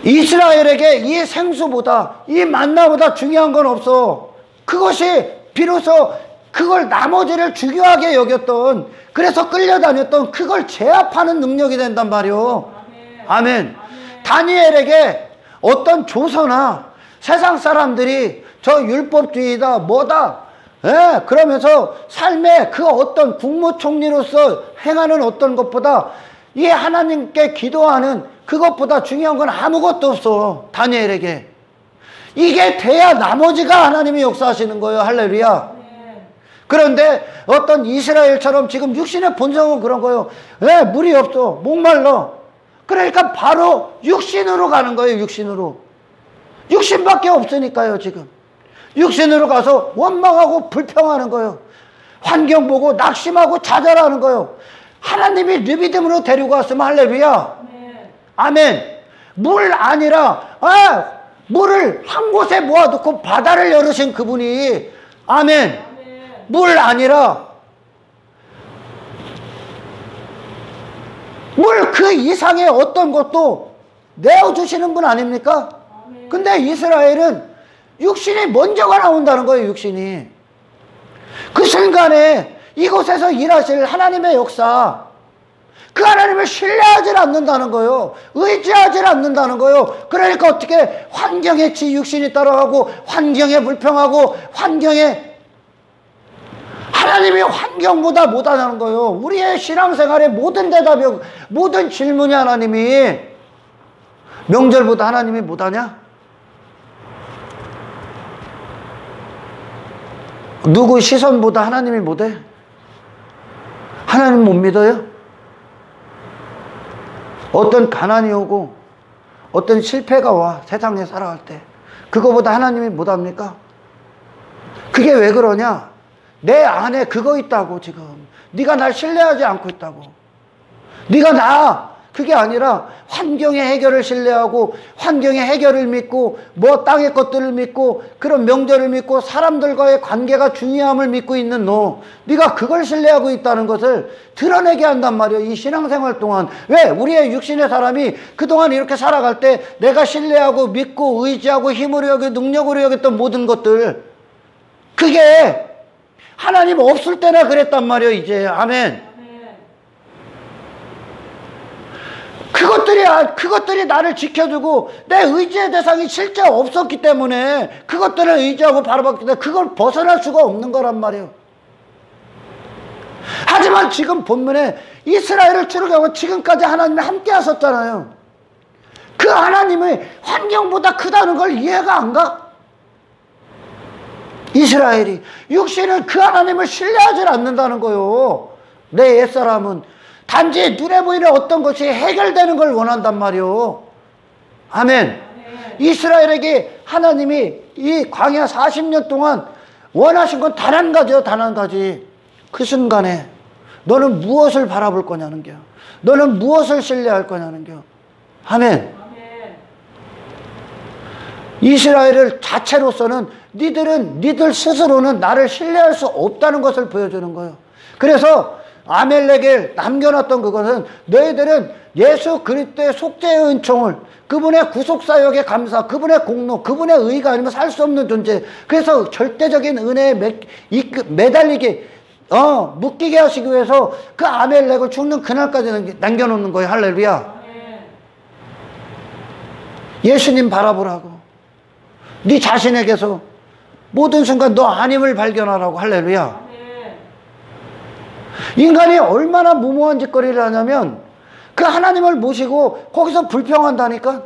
이스라엘에게 이 생수보다, 이 만나보다 중요한 건 없어. 그것이 비로소 그걸 나머지를 중요하게 여겼던, 그래서 끌려다녔던 그걸 제압하는 능력이 된단 말이오. 아멘. 다니엘에게 어떤 조서나 세상 사람들이 저 율법주의다 뭐다 그러면서 삶의 그 어떤 국무총리로서 행하는 어떤 것보다 이 하나님께 기도하는 그것보다 중요한 건 아무것도 없어. 다니엘에게 이게 돼야 나머지가 하나님이 역사하시는 거예요. 할렐루야. 그런데 어떤 이스라엘처럼 지금 육신의 본성은 그런 거예요. 물이 없어, 목말라. 그러니까 바로 육신으로 가는 거예요. 육신밖에 없으니까요. 지금 육신으로 가서 원망하고 불평하는 거예요. 환경 보고 낙심하고 좌절하는 거예요. 하나님이 르비딤으로 데리고 왔으면 할렐루야. 아멘. 물 아니라 물을 한 곳에 모아두고 바다를 열으신 그분이, 아멘, 물 아니라 물 그 이상의 어떤 것도 내어주시는 분 아닙니까? 근데 이스라엘은 육신이 먼저가 나온다는 거예요. 육신이. 그 순간에 이곳에서 일하실 하나님의 역사, 그 하나님을 신뢰하지 않는다는 거예요. 의지하지 않는다는 거예요. 그러니까 어떻게 환경에 지 육신이 따라가고 환경에 불평하고 환경에 하나님이 환경보다 못하다는 거예요. 우리의 신앙생활의 모든 대답이 모든 질문이 하나님이 명절보다 하나님이 못하냐? 누구 시선보다 하나님이 못해? 하나님 못 믿어요? 어떤 가난이 오고 어떤 실패가 와 세상에 살아갈 때 그거보다 하나님이 못합니까? 그게 왜 그러냐? 내 안에 그거 있다고. 지금 네가 날 신뢰하지 않고 있다고. 네가 나 그게 아니라 환경의 해결을 신뢰하고 환경의 해결을 믿고 뭐 땅의 것들을 믿고 그런 명절을 믿고 사람들과의 관계가 중요함을 믿고 있는 너, 네가 그걸 신뢰하고 있다는 것을 드러내게 한단 말이에요. 이 신앙생활 동안. 왜? 우리의 육신의 사람이 그동안 이렇게 살아갈 때 내가 신뢰하고 믿고 의지하고 힘으로 여기 능력으로 여겼던 모든 것들, 그게 하나님 없을 때나 그랬단 말이에요. 이제 아멘. 그것들이 나를 지켜주고 내 의지의 대상이 실제 없었기 때문에 그것들을 의지하고 바라봤기 때문에 그걸 벗어날 수가 없는 거란 말이에요. 하지만 지금 본문에 이스라엘을 출애굽하고 지금까지 하나님이 함께 하셨잖아요. 그 하나님의 환경보다 크다는 걸 이해가 안 가? 이스라엘이 육신은 그 하나님을 신뢰하지 않는다는 거예요. 내 옛사람은 단지 눈에 보이는 어떤 것이 해결되는 걸 원한단 말이요. 아멘. 이스라엘에게 하나님이 이 광야 40년 동안 원하신 건 단 한 가지요. 단 한 가지. 그 순간에 너는 무엇을 바라볼 거냐는 겨. 너는 무엇을 신뢰할 거냐는 겨. 아멘. 이스라엘 자체로서는 니들 스스로는 나를 신뢰할 수 없다는 것을 보여주는 거예요. 그래서 아멜렉을 남겨놨던 그것은 너희들은 예수 그리스도의 속죄의 은총을, 그분의 구속사역의 감사, 그분의 공로, 그분의 의가 아니면 살 수 없는 존재. 그래서 절대적인 은혜에 매달리게 묶이게 하시기 위해서 그 아멜렉을 죽는 그날까지 남겨놓는 거예요. 할렐루야. 예수님 바라보라고. 네 자신에게서 모든 순간 너 아님을 발견하라고. 할렐루야. 인간이 얼마나 무모한 짓거리를 하냐면 그 하나님을 모시고 거기서 불평한다니까.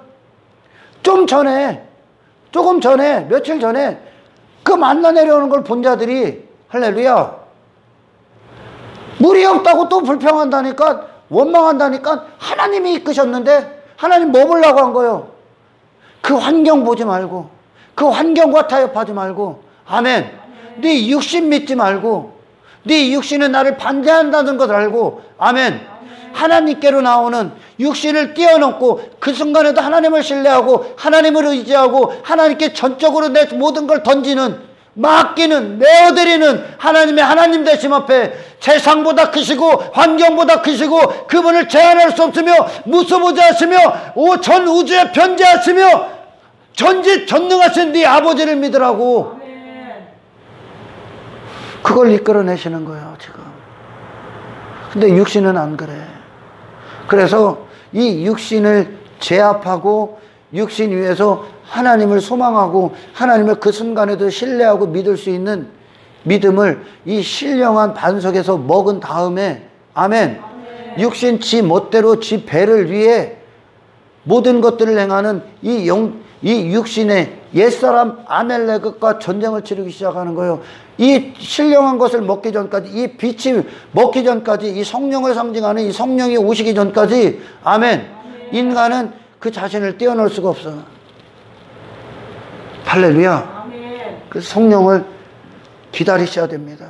조금 전에 며칠 전에 그 만나 내려오는 걸 본 자들이 할렐루야 물이 없다고 또 불평한다니까. 원망한다니까. 하나님이 이끄셨는데 하나님 뭐 보려고 한 거예요? 그 환경 보지 말고 그 환경과 타협하지 말고 아멘. 네 육신 믿지 말고 네 육신은 나를 반대한다는 것을 알고 아멘. 하나님께로 나오는 육신을 뛰어넘고 그 순간에도 하나님을 신뢰하고 하나님을 의지하고 하나님께 전적으로 내 모든 걸 던지는, 맡기는, 내어드리는 하나님의 하나님 되심 앞에 세상보다 크시고 환경보다 크시고 그분을 제한할 수 없으며 무소부재하시며 전 우주에 변재하시며 전지전능하신 네 아버지를 믿으라고. 그걸 이끌어내시는 거예요 지금. 근데 육신은 안 그래. 그래서 이 육신을 제압하고 육신 위에서 하나님을 소망하고 하나님을 그 순간에도 신뢰하고 믿을 수 있는 믿음을 이 신령한 반석에서 먹은 다음에 아멘. 육신 지 멋대로 지 배를 위해 모든 것들을 행하는 이 육신의 옛사람 아멜렉과 전쟁을 치르기 시작하는 거예요. 이 신령한 것을 먹기 전까지, 이 빛이 먹기 전까지, 이 성령을 상징하는 이 성령이 오시기 전까지 아멘. 인간은 그 자신을 떼어놓을 수가 없어. 할렐루야. 그래서 성령을 기다리셔야 됩니다.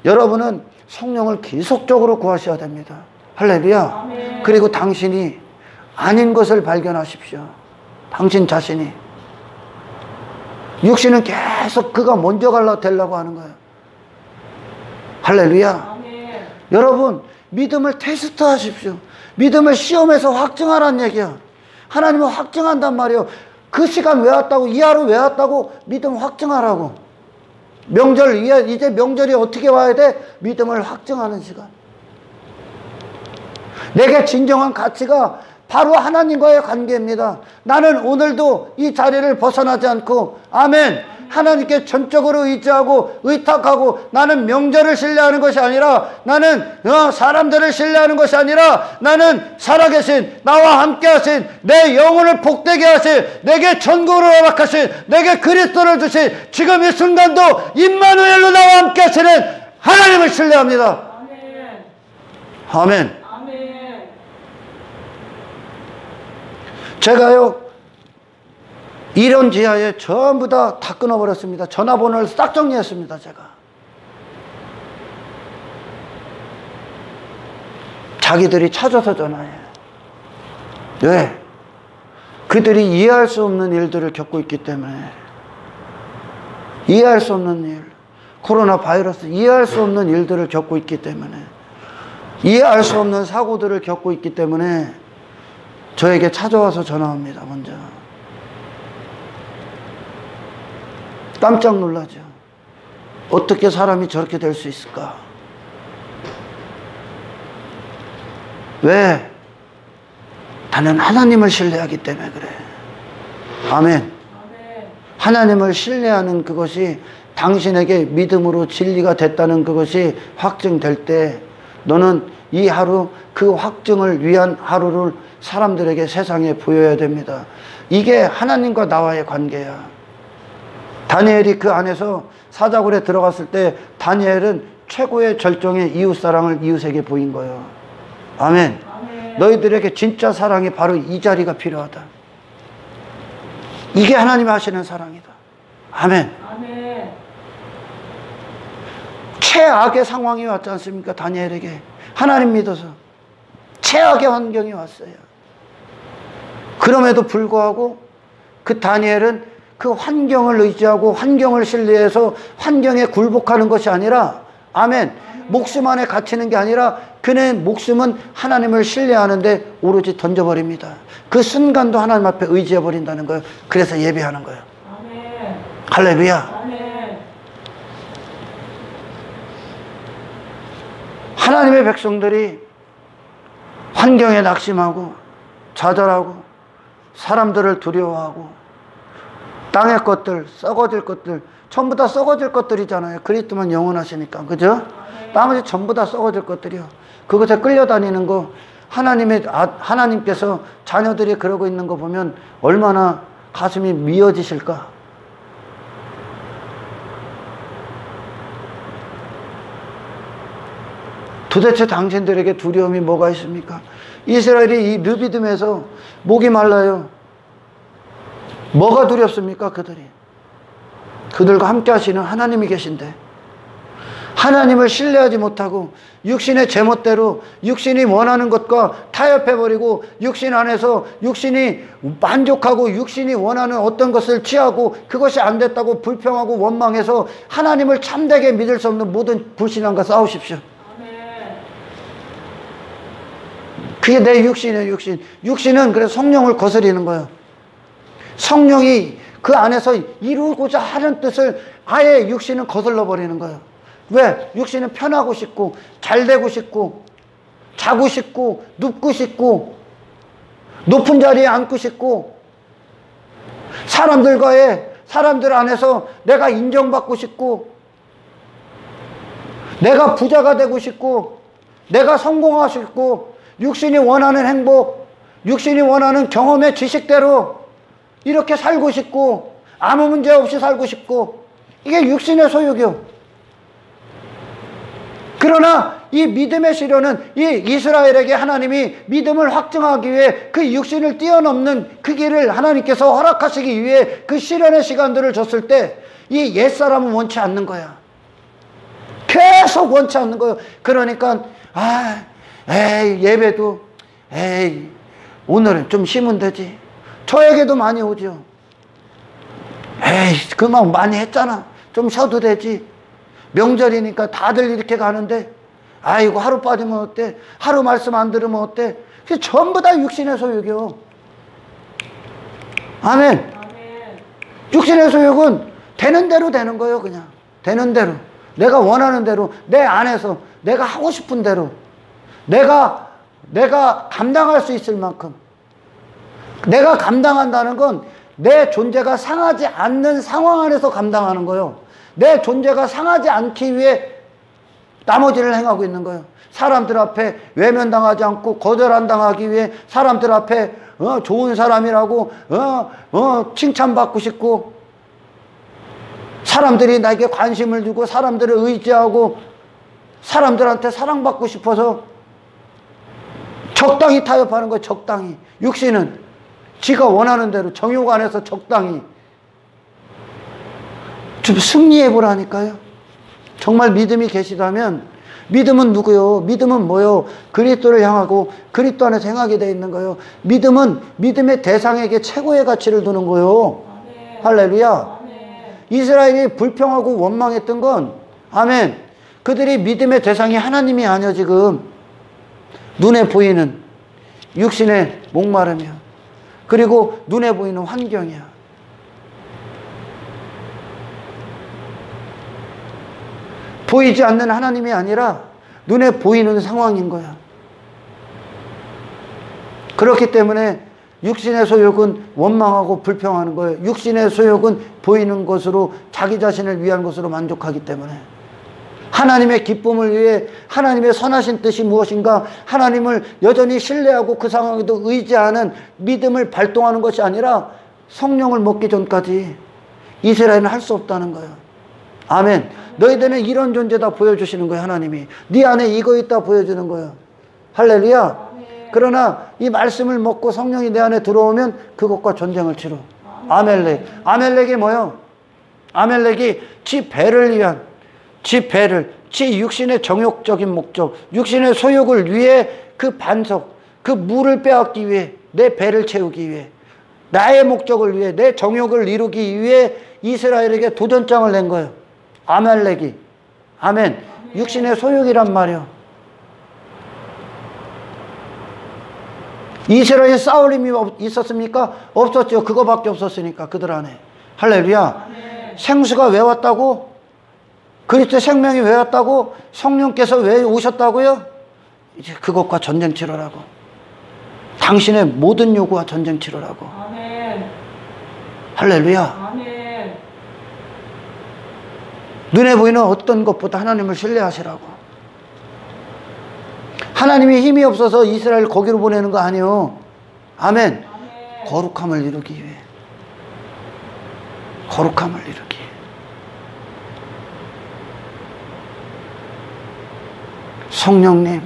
여러분은 성령을 계속적으로 구하셔야 됩니다. 할렐루야. 그리고 당신이 아닌 것을 발견하십시오. 당신 자신이. 육신은 계속 그가 먼저 되려고 하는 거예요. 할렐루야. 여러분 믿음을 테스트 하십시오. 믿음을 시험해서 확증하라는 얘기야. 하나님은 확증한단 말이에요. 그 시간 왜 왔다고, 이 하루 왜 왔다고 믿음 확증하라고. 이제 명절이 어떻게 와야 돼? 믿음을 확증하는 시간. 내게 진정한 가치가 바로 하나님과의 관계입니다. 나는 오늘도 이 자리를 벗어나지 않고, 아멘, 하나님께 전적으로 의지하고 의탁하고, 나는 명절을 신뢰하는 것이 아니라, 나는 사람들을 신뢰하는 것이 아니라, 나는 살아계신 나와 함께 하신, 내 영혼을 복되게 하신, 내게 천국을 허락하신, 내게 그리스도를 주신, 지금 이 순간도 임마누엘로 나와 함께 하시는 하나님을 신뢰합니다. 아멘. 아멘. 아멘. 제가요, 이런 지하에 전부 다 끊어버렸습니다. 전화번호를 싹 정리했습니다. 제가. 자기들이 찾아서 전화해. 왜? 그들이 이해할 수 없는 일들을 겪고 있기 때문에. 이해할 수 없는 일, 코로나 바이러스, 이해할 수 없는 일들을 겪고 있기 때문에, 이해할 수 없는 사고들을 겪고 있기 때문에 저에게 찾아와서 전화합니다. 먼저. 깜짝 놀라죠. 어떻게 사람이 저렇게 될 수 있을까? 왜? 나는 하나님을 신뢰하기 때문에 그래. 아멘. 하나님을 신뢰하는 그것이 당신에게 믿음으로 진리가 됐다는 그것이 확증될 때, 너는 이 하루, 그 확증을 위한 하루를 사람들에게, 세상에 보여야 됩니다. 이게 하나님과 나와의 관계야. 다니엘이 그 안에서 사자굴에 들어갔을 때 다니엘은 최고의 절정의 이웃사랑을 이웃에게 보인 거예요. 아멘. 아멘. 너희들에게 진짜 사랑이 바로 이 자리가 필요하다. 이게 하나님이 하시는 사랑이다. 아멘. 아멘. 최악의 상황이 왔지 않습니까? 다니엘에게. 하나님 믿어서 최악의 환경이 왔어요. 그럼에도 불구하고 그 다니엘은 그 환경을 의지하고 환경을 신뢰해서 환경에 굴복하는 것이 아니라, 아멘, 목숨 안에 갇히는 게 아니라 그의 목숨은 하나님을 신뢰하는데 오로지 던져버립니다. 그 순간도 하나님 앞에 의지해버린다는 거예요. 그래서 예배하는 거예요. 아멘. 할렐루야. 아멘. 하나님의 백성들이 환경에 낙심하고 좌절하고 사람들을 두려워하고 땅의 것들, 썩어질 것들, 전부 다 썩어질 것들이잖아요. 그리스도만 영원하시니까. 그죠? 나머지 전부 다 썩어질 것들이요. 그것에 끌려다니는 거, 하나님께서 자녀들이 그러고 있는 거 보면 얼마나 가슴이 미어지실까? 도대체 당신들에게 두려움이 뭐가 있습니까? 이스라엘이 이 르비딤에서 목이 말라요. 뭐가 두렵습니까? 그들과 함께 하시는 하나님이 계신데, 하나님을 신뢰하지 못하고 육신의 제멋대로 육신이 원하는 것과 타협해버리고 육신 안에서 육신이 만족하고 육신이 원하는 어떤 것을 취하고 그것이 안 됐다고 불평하고 원망해서 하나님을 참되게 믿을 수 없는 모든 불신앙과 싸우십시오. 그게 내 육신이에요. 육신은 그래서 성령을 거스리는 거예요. 성령이 그 안에서 이루고자 하는 뜻을 아예 육신은 거슬러 버리는 거예요. 왜? 육신은 편하고 싶고 잘 되고 싶고 자고 싶고 눕고 싶고 높은 자리에 앉고 싶고 사람들 안에서 내가 인정받고 싶고 내가 부자가 되고 싶고 내가 성공하고 싶고 육신이 원하는 행복, 육신이 원하는 경험의 지식대로 이렇게 살고 싶고 아무 문제 없이 살고 싶고 이게 육신의 소욕이요. 그러나 이 믿음의 시련은 이 이스라엘에게 하나님이 믿음을 확증하기 위해 그 육신을 뛰어넘는 그 길을 하나님께서 허락하시기 위해 그 시련의 시간들을 줬을 때 이 옛사람은 원치 않는 거야. 계속 원치 않는 거예요. 그러니까 예배도 오늘은 좀 쉬면 되지. 저에게도 많이 오죠. 그만 많이 했잖아. 좀 쉬어도 되지. 명절이니까 다들 이렇게 가는데 아이고 하루 빠지면 어때? 하루 말씀 안 들으면 어때? 그게 전부 다 육신의 소욕이요. 아멘. 육신의 소욕은 되는 대로 되는 거예요. 그냥 되는 대로 내가 원하는 대로 내 안에서 내가 하고 싶은 대로 내가 내가 감당할 수 있을 만큼, 내가 감당한다는 건 내 존재가 상하지 않는 상황 안에서 감당하는 거예요. 내 존재가 상하지 않기 위해 나머지를 행하고 있는 거예요. 사람들 앞에 외면당하지 않고 거절안당하기 위해 사람들 앞에 좋은 사람이라고 칭찬받고 싶고, 사람들이 나에게 관심을 주고 사람들을 의지하고 사람들한테 사랑받고 싶어서 적당히 타협하는 거예요. 적당히. 육신은 지가 원하는 대로 정욕 안에서 적당히. 좀 승리해 보라니까요. 정말 믿음이 계시다면. 믿음은 누구요? 믿음은 뭐요? 그리스도를 향하고 그리스도 안에서 행하게 되어 있는 거예요. 믿음은 믿음의 대상에게 최고의 가치를 두는 거예요. 아멘. 할렐루야. 아멘. 이스라엘이 불평하고 원망했던 건, 아멘, 그들이 믿음의 대상이 하나님이 아니야. 지금 눈에 보이는 육신의 목마름이야. 그리고 눈에 보이는 환경이야. 보이지 않는 하나님이 아니라 눈에 보이는 상황인 거야. 그렇기 때문에 육신의 소욕은 원망하고 불평하는 거예요. 육신의 소욕은 보이는 것으로, 자기 자신을 위한 것으로 만족하기 때문에. 하나님의 기쁨을 위해 하나님의 선하신 뜻이 무엇인가, 하나님을 여전히 신뢰하고 그 상황에도 의지하는 믿음을 발동하는 것이 아니라 성령을 먹기 전까지 이스라엘은 할 수 없다는 거예요. 아멘. 너희들은 이런 존재다 보여주시는 거예요. 하나님이 네 안에 이거 있다 보여주는 거예요. 할렐루야. 그러나 이 말씀을 먹고 성령이 내 안에 들어오면 그것과 전쟁을 치러. 아멜렉. 아멜렉이 뭐예요? 아멜렉이 지 배를 위한, 지 배를, 지 육신의 정욕적인 목적, 육신의 소욕을 위해 그 반석, 그 물을 빼앗기 위해, 내 배를 채우기 위해, 나의 목적을 위해, 내 정욕을 이루기 위해 이스라엘에게 도전장을 낸 거예요. 아멜렉이. 아멘. 육신의 소욕이란 말이요. 이스라엘에 싸울 힘이 있었습니까? 없었죠. 그거밖에 없었으니까 그들 안에. 할렐루야. 생수가 왜 왔다고? 그리스도의 생명이 왜 왔다고? 성령께서 왜 오셨다고요? 이제 그것과 전쟁 치러라고. 당신의 모든 요구와 전쟁 치러라고. 아멘. 할렐루야. 아멘. 눈에 보이는 어떤 것보다 하나님을 신뢰하시라고. 하나님이 힘이 없어서 이스라엘 거기로 보내는 거 아니에요. 아멘. 아멘. 거룩함을 이루기 위해. 거룩함을 이루기 위해. 성령님,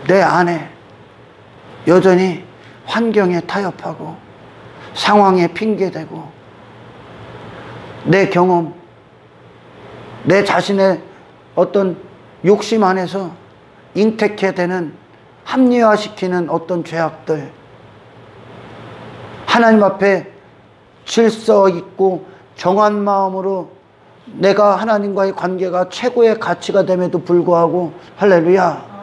내 안에 여전히 환경에 타협하고 상황에 핑계대고 내 경험, 내 자신의 어떤 욕심 안에서 잉태케 되는, 합리화시키는 어떤 죄악들, 하나님 앞에 질서 있고 정한 마음으로 내가 하나님과의 관계가 최고의 가치가 됨에도 불구하고, 할렐루야,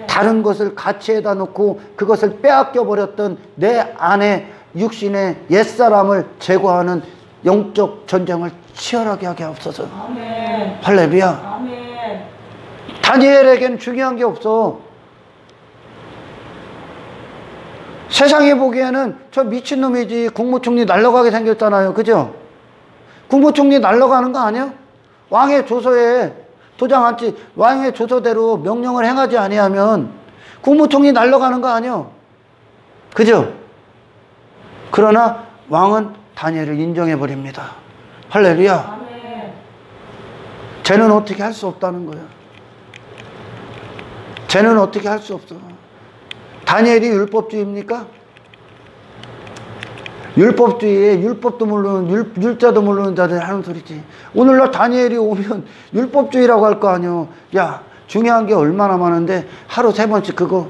다른 것을 가치에다 놓고 그것을 빼앗겨 버렸던 내 안에 육신의 옛사람을 제거하는 영적 전쟁을 치열하게 하게 하옵소서. 아멘. 할렐루야. 아멘. 다니엘에게는 중요한 게 없어. 세상이 보기에는 저 미친놈이지, 국무총리 날라가게 생겼잖아요. 그죠? 국무총리 날라가는 거 아니에요? 왕의 조서에 도장 앉지, 왕의 조서대로 명령을 행하지 아니하면 국무총리 날라가는 거 아니에요? 그죠? 그러나 왕은 다니엘을 인정해버립니다. 할렐루야. 쟤는 어떻게 할 수 없다는 거예요. 쟤는 어떻게 할 수 없어. 다니엘이 율법주의입니까? 율법주의에 율법도 모르는, 율자도 모르는 자들 하는 소리지. 오늘날 다니엘이 오면 율법주의라고 할 거 아니요. 야, 중요한 게 얼마나 많은데 하루 3번씩 그거,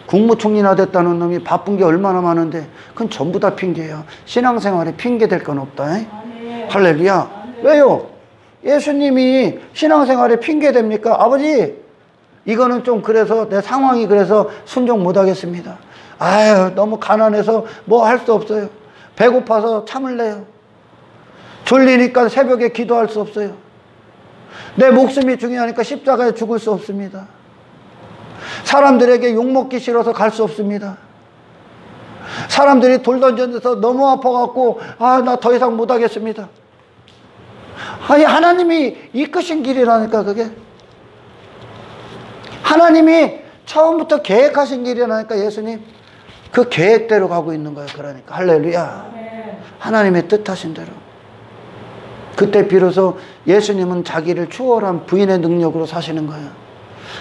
국무총리나 됐다는 놈이 바쁜 게 얼마나 많은데 그건 전부 다 핑계예요. 신앙생활에 핑계 될 건 없다. 할렐루야. 왜요? 예수님이 신앙생활에 핑계 됩니까? 아버지, 이거는 좀 그래서 내 상황이 그래서 순종 못 하겠습니다. 아유, 너무 가난해서 뭐 할 수 없어요. 배고파서 참을래요. 졸리니까 새벽에 기도할 수 없어요. 내 목숨이 중요하니까 십자가에 죽을 수 없습니다. 사람들에게 욕먹기 싫어서 갈 수 없습니다. 사람들이 돌 던져서 너무 아파갖고 나 더 이상 못하겠습니다. 아니, 하나님이 이끄신 길이라니까. 그게 하나님이 처음부터 계획하신 길이라니까. 예수님 그 계획대로 가고 있는 거예요. 그러니까 할렐루야. 하나님의 뜻하신 대로. 그때 비로소 예수님은 자기를 추월한 부인의 능력으로 사시는 거예요.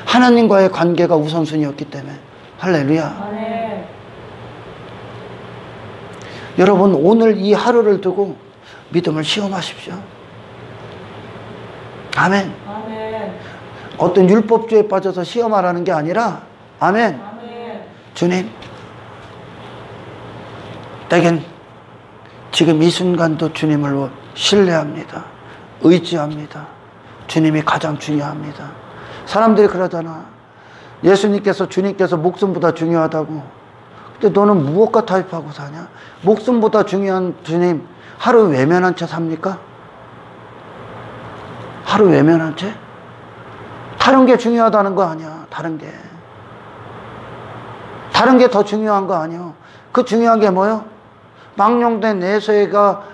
하나님과의 관계가 우선순위였기 때문에. 할렐루야. 여러분, 오늘 이 하루를 두고 믿음을 시험하십시오. 아멘. 어떤 율법주의에 빠져서 시험하라는 게 아니라, 아멘. 주님, 내겐 지금 이 순간도 주님을 신뢰합니다. 의지합니다. 주님이 가장 중요합니다. 사람들이 그러잖아. 예수님께서, 주님께서 목숨보다 중요하다고. 근데 너는 무엇과 타협하고 사냐? 목숨보다 중요한 주님, 하루 외면한 채 삽니까? 하루 외면한 채? 다른 게 중요하다는 거 아니야. 다른 게 더 중요한 거 아니야. 그 중요한 게 뭐요? 망령된 내세가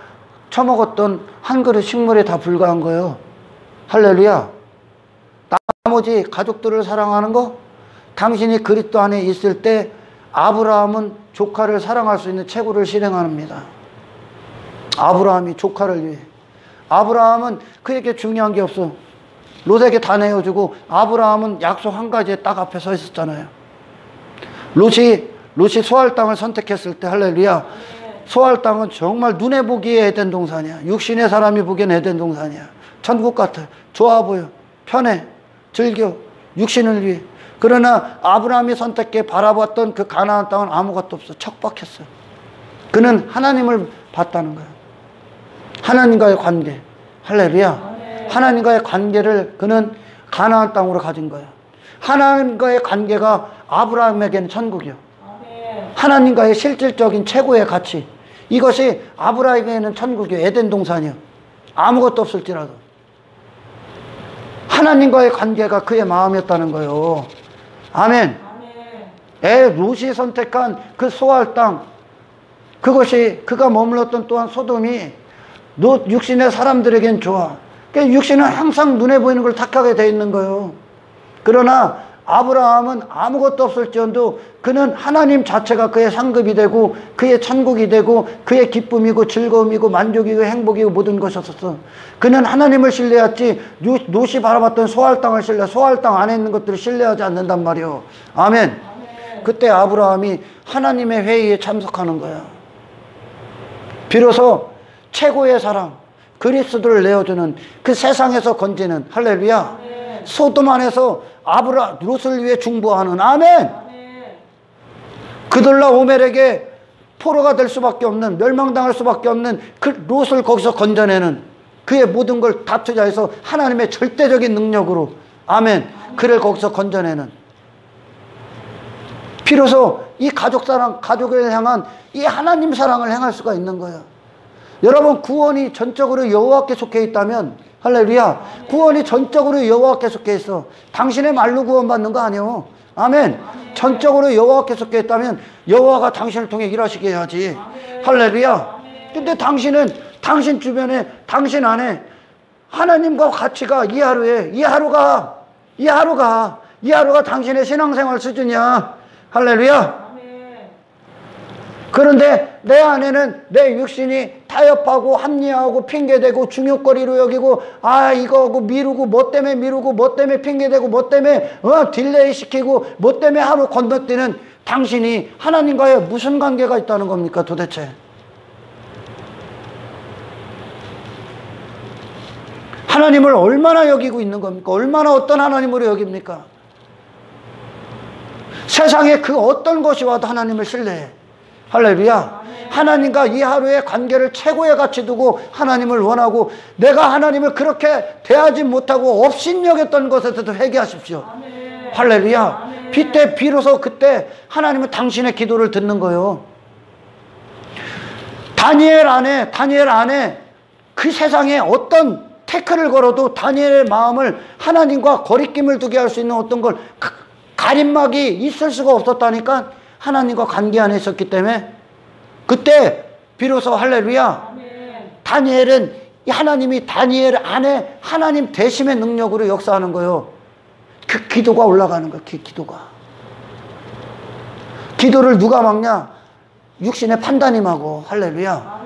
처먹었던 한 그릇 식물에 다 불과한 거예요. 할렐루야. 나머지 가족들을 사랑하는 거, 당신이 그리스도 안에 있을 때 아브라함은 조카를 사랑할 수 있는 체구를 실행합니다. 아브라함이 조카를 위해. 아브라함은 그에게 중요한 게 없어. 롯에게 다 내어주고, 아브라함은 약속 한 가지에 딱 앞에 서 있었잖아요. 롯이 소할 땅을 선택했을 때, 할렐루야, 소할 땅은 정말 눈에 보기에 에덴 동산이야. 육신의 사람이 보기엔 에덴 동산이야. 천국 같아. 좋아 보여. 편해. 즐겨. 육신을 위해. 그러나 아브라함이 선택해 바라봤던 그 가나안 땅은 아무것도 없어. 척박했어. 그는 하나님을 봤다는 거야. 하나님과의 관계. 할렐루야. 하나님과의 관계를 그는 가나안 땅으로 가진 거야. 하나님과의 관계가 아브라함에게는 천국이요. 하나님과의 실질적인 최고의 가치, 이것이 아브라함에게는 천국이요. 에덴 동산이요. 아무것도 없을지라도 하나님과의 관계가 그의 마음이었다는 거예요. 아멘. 롯이 선택한 그 소할 땅, 그것이 그가 머물렀던 또한 소돔이 롯 육신의 사람들에겐 좋아. 그러니까 육신은 항상 눈에 보이는 걸 택하게 돼 있는 거예요. 그러나 아브라함은 아무것도 없을지언도 그는 하나님 자체가 그의 상급이 되고 그의 천국이 되고 그의 기쁨이고 즐거움이고 만족이고 행복이고 모든 것이었어. 그는 하나님을 신뢰했지 롯이 바라봤던 소할 땅을 신뢰, 소할 땅 안에 있는 것들을 신뢰하지 않는단 말이요. 아멘. 그때 아브라함이 하나님의 회의에 참석하는 거야. 비로소 최고의 사랑, 그리스도를 내어주는, 그 세상에서 건지는, 할렐루야, 소돔 안에서 롯을 위해 중보하는, 아멘. 그들라 오멜에게 포로가 될 수밖에 없는, 멸망당할 수밖에 없는 그 롯을 거기서 건져내는, 그의 모든 걸 다 투자해서 하나님의 절대적인 능력으로, 아멘, 그를 거기서 건져내는, 비로소 이 가족 사랑, 가족을 향한 이 하나님 사랑을 행할 수가 있는 거예요. 여러분, 구원이 전적으로 여호와께 속해 있다면, 할렐루야, 구원이 전적으로 여호와께 속해 있어. 당신의 말로 구원받는 거 아니에요. 아멘. 전적으로 여호와께 속해 있다면 여호와가 당신을 통해 일하시게 해야지. 할렐루야. 근데 당신은 당신 주변에, 당신 안에 하나님과 가치가 이 하루가 당신의 신앙생활 수준이야. 할렐루야. 그런데 내 안에는 내 육신이 타협하고 합리화하고 핑계대고 중요거리로 여기고, 이거하고 미루고, 뭐 때문에 미루고, 뭐 때문에 핑계대고, 뭐 때문에 딜레이 시키고, 뭐 때문에 하루 건너뛰는 당신이 하나님과의 무슨 관계가 있다는 겁니까 도대체? 하나님을 얼마나 여기고 있는 겁니까? 얼마나 어떤 하나님으로 여깁니까? 세상에 그 어떤 것이 와도 하나님을 신뢰해. 할렐루야. 하나님과 이 하루의 관계를 최고의 가치 두고 하나님을 원하고, 내가 하나님을 그렇게 대하지 못하고 업신여겼던 것에서도 회개하십시오. 할렐루야. 비로소 그때 하나님은 당신의 기도를 듣는 거예요. 다니엘 안에 그 세상에 어떤 태클을 걸어도 다니엘의 마음을 하나님과 거리낌을 두게 할 수 있는 어떤 걸 가림막이 있을 수가 없었다니까. 하나님과 관계 안에 있었기 때문에. 그때 비로소 할렐루야. 다니엘은 하나님이 다니엘 안에 하나님 대심의 능력으로 역사하는 거예요. 그 기도가 올라가는 거예요. 그 기도가. 기도를 누가 막냐? 육신의 판단임하고. 할렐루야.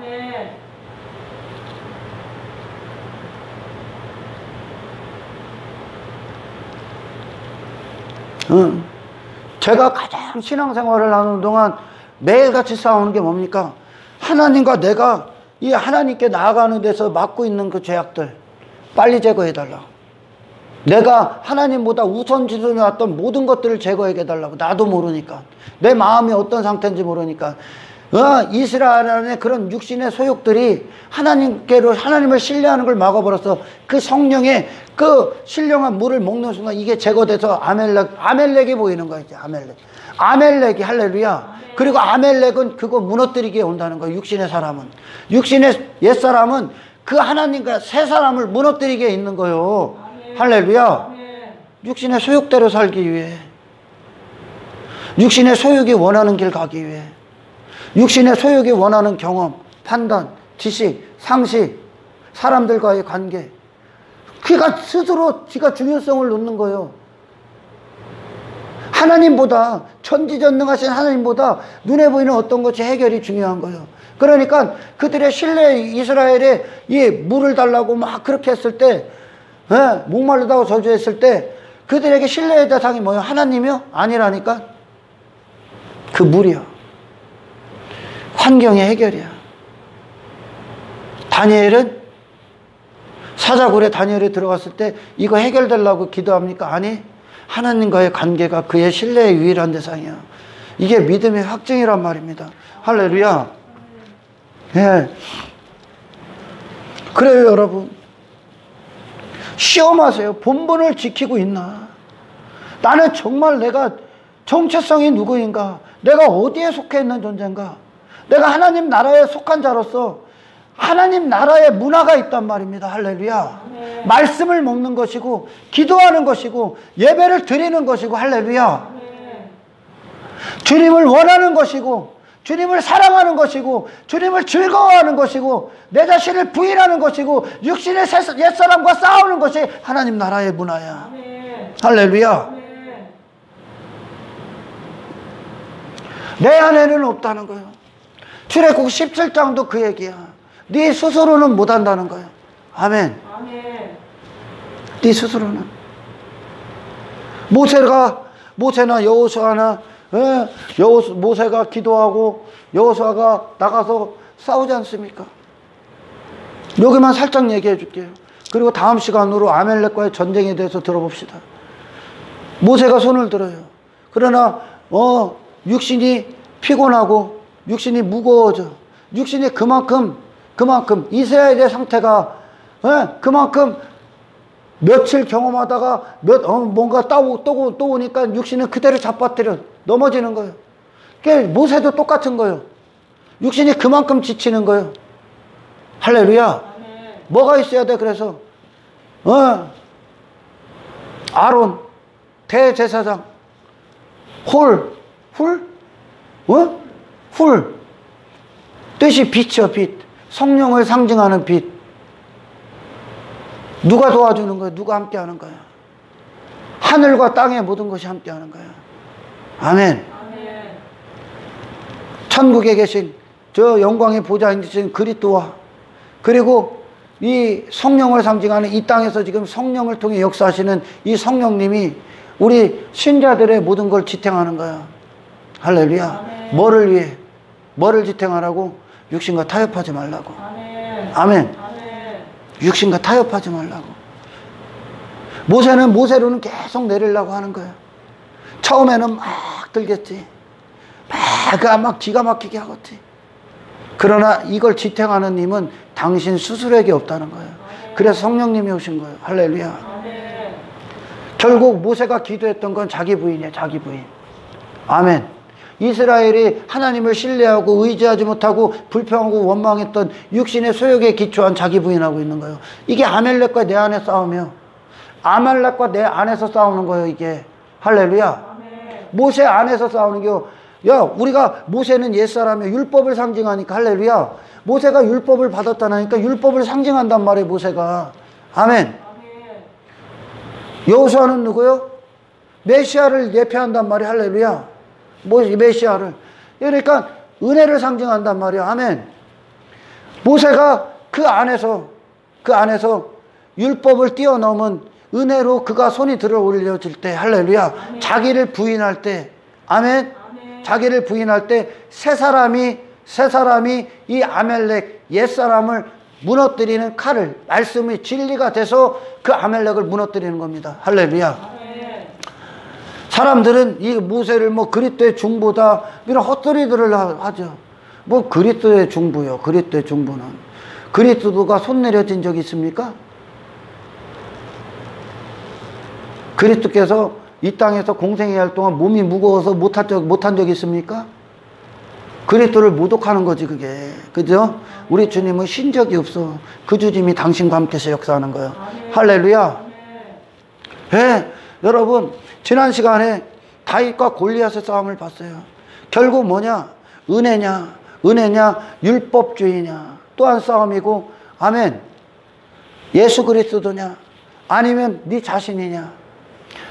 제가 가장 신앙생활을 하는 동안 매일같이 싸우는 게 뭡니까? 하나님과 내가 이 하나님께 나아가는 데서 맡고 있는 그 죄악들 빨리 제거해달라. 내가 하나님보다 우선지순위 왔던 모든 것들을 제거해달라고. 나도 모르니까. 내 마음이 어떤 상태인지 모르니까. 이스라엘 안에 그런 육신의 소욕들이 하나님을 신뢰하는 걸 막아버려서 그 성령의 그 신령한 물을 먹는 순간 이게 제거돼서 아멜렉이 보이는 거야. 이제 아멜렉이 할렐루야. 그리고 아멜렉은 그거 무너뜨리게 온다는 거야. 육신의 사람은. 육신의 옛사람은 그 하나님과 새 사람을 무너뜨리게 있는 거예요. 할렐루야. 육신의 소욕대로 살기 위해, 육신의 소욕이 원하는 길 가기 위해, 육신의 소욕이 원하는 경험, 판단, 지식, 상식, 사람들과의 관계, 그가 스스로 지가 중요성을 놓는 거예요. 하나님보다, 천지전능하신 하나님보다 눈에 보이는 어떤 것이 해결이 중요한 거예요. 그러니까 그들의 신뢰, 이스라엘에 이 물을 달라고 막 그렇게 했을 때, 목마르다고 저주했을 때 그들에게 신뢰의 대상이 뭐예요? 하나님이요? 아니라니까. 그 물이요. 환경의 해결이야. 다니엘은 사자굴에 다니엘이 들어갔을 때 이거 해결되려고 기도합니까? 아니, 하나님과의 관계가 그의 신뢰의 유일한 대상이야. 이게 믿음의 확증이란 말입니다. 할렐루야. 예. 그래요, 여러분. 시험하세요. 본분을 지키고 있나? 나는 정말 내가 정체성이 누구인가? 내가 어디에 속해 있는 존재인가? 내가 하나님 나라에 속한 자로서 하나님 나라의 문화가 있단 말입니다. 할렐루야. 말씀을 먹는 것이고, 기도하는 것이고, 예배를 드리는 것이고, 할렐루야. 주님을 원하는 것이고, 주님을 사랑하는 것이고, 주님을 즐거워하는 것이고, 내 자신을 부인하는 것이고, 육신의 옛사람과 싸우는 것이 하나님 나라의 문화야. 할렐루야. 내 안에는 없다는 거예요. 출애굽 17장도 그 얘기야. 네 스스로는 못한다는 거예요. 아멘. 네 스스로는. 모세나 여호수아나, 모세가 기도하고 여호수아가 나가서 싸우지 않습니까? 여기만 살짝 얘기해 줄게요. 그리고 다음 시간으로 아멜렉과의 전쟁에 대해서 들어봅시다. 모세가 손을 들어요. 그러나 육신이 피곤하고 육신이 무거워져. 육신이 그만큼 이스라엘의 상태가 그만큼 며칠 경험하다가 뭔가 또 오니까 육신은 그대로 잡아뜨려 넘어지는 거예요. 그러니까 모세도 똑같은 거예요. 육신이 그만큼 지치는 거예요. 할렐루야. 뭐가 있어야 돼? 그래서 아론 대제사장 홀 뜻이 빛이요. 빛. 성령을 상징하는 빛. 누가 도와주는 거예요? 누가 함께 하는 거예요? 하늘과 땅의 모든 것이 함께 하는 거예요. 아멘. 천국에 계신 저 영광의 보좌에 계신 그리스도와, 그리고 이 성령을 상징하는 이 땅에서 지금 성령을 통해 역사하시는 이 성령님이 우리 신자들의 모든 걸 지탱하는 거야. 할렐루야. 아멘. 뭐를 위해? 뭐를 지탱하라고? 육신과 타협하지 말라고. 아멘. 아멘. 육신과 타협하지 말라고. 모세로는 계속 내리려고 하는 거예요. 처음에는 막 들겠지. 막 기가 막히게 하겠지. 그러나 이걸 지탱하는 님은 당신 스스로에게 없다는 거예요. 그래서 성령님이 오신 거예요. 할렐루야. 결국 모세가 기도했던 건 자기 부인이에요. 자기 부인. 아멘. 이스라엘이 하나님을 신뢰하고 의지하지 못하고 불평하고 원망했던 육신의 소욕에 기초한 자기 부인하고 있는 거예요. 이게 아멜렉과 내 안에 싸우며, 아말렉과 내 안에서 싸우는 거예요. 이게. 할렐루야. 모세 안에서 싸우는 겨. 야, 우리가 모세는 옛사람이야. 율법을 상징하니까. 할렐루야. 모세가 율법을 받았다니까 율법을 상징한단 말이에요, 모세가. 아멘. 여호수아는 누구요? 메시아를 예표한단 말이에요. 할렐루야. 메시아를. 그러니까 은혜를 상징한단 말이에요. 아멘. 모세가 그 안에서 율법을 뛰어넘은 은혜로 그가 손이 들어 올려질 때, 할렐루야. 아멘. 자기를 부인할 때, 아멘. 아멘. 자기를 부인할 때 새 사람이 이 아멜렉 옛사람을 무너뜨리는 칼을, 말씀이 진리가 돼서 그 아멜렉을 무너뜨리는 겁니다. 할렐루야. 아멘. 사람들은 이 모세를 뭐 그리스도의 중보다 이런 헛소리들을 하죠. 뭐 그리스도의 중보요. 그리스도의 중보는 그리스도가 손 내려진 적이 있습니까? 그리스도께서 이 땅에서 공생애할 할 동안 몸이 무거워서 못한 적이 있습니까? 그리스도를 모독하는 거지 그게. 그죠? 우리 주님은 쉰 적이 없어. 그 주님이 당신과 함께서 역사하는 거예요. 아멘. 할렐루야. 예, 여러분 지난 시간에 다윗과 골리앗의 싸움을 봤어요. 결국 뭐냐? 은혜냐 율법주의냐 또한 싸움이고, 아멘. 예수 그리스도냐 아니면 네 자신이냐,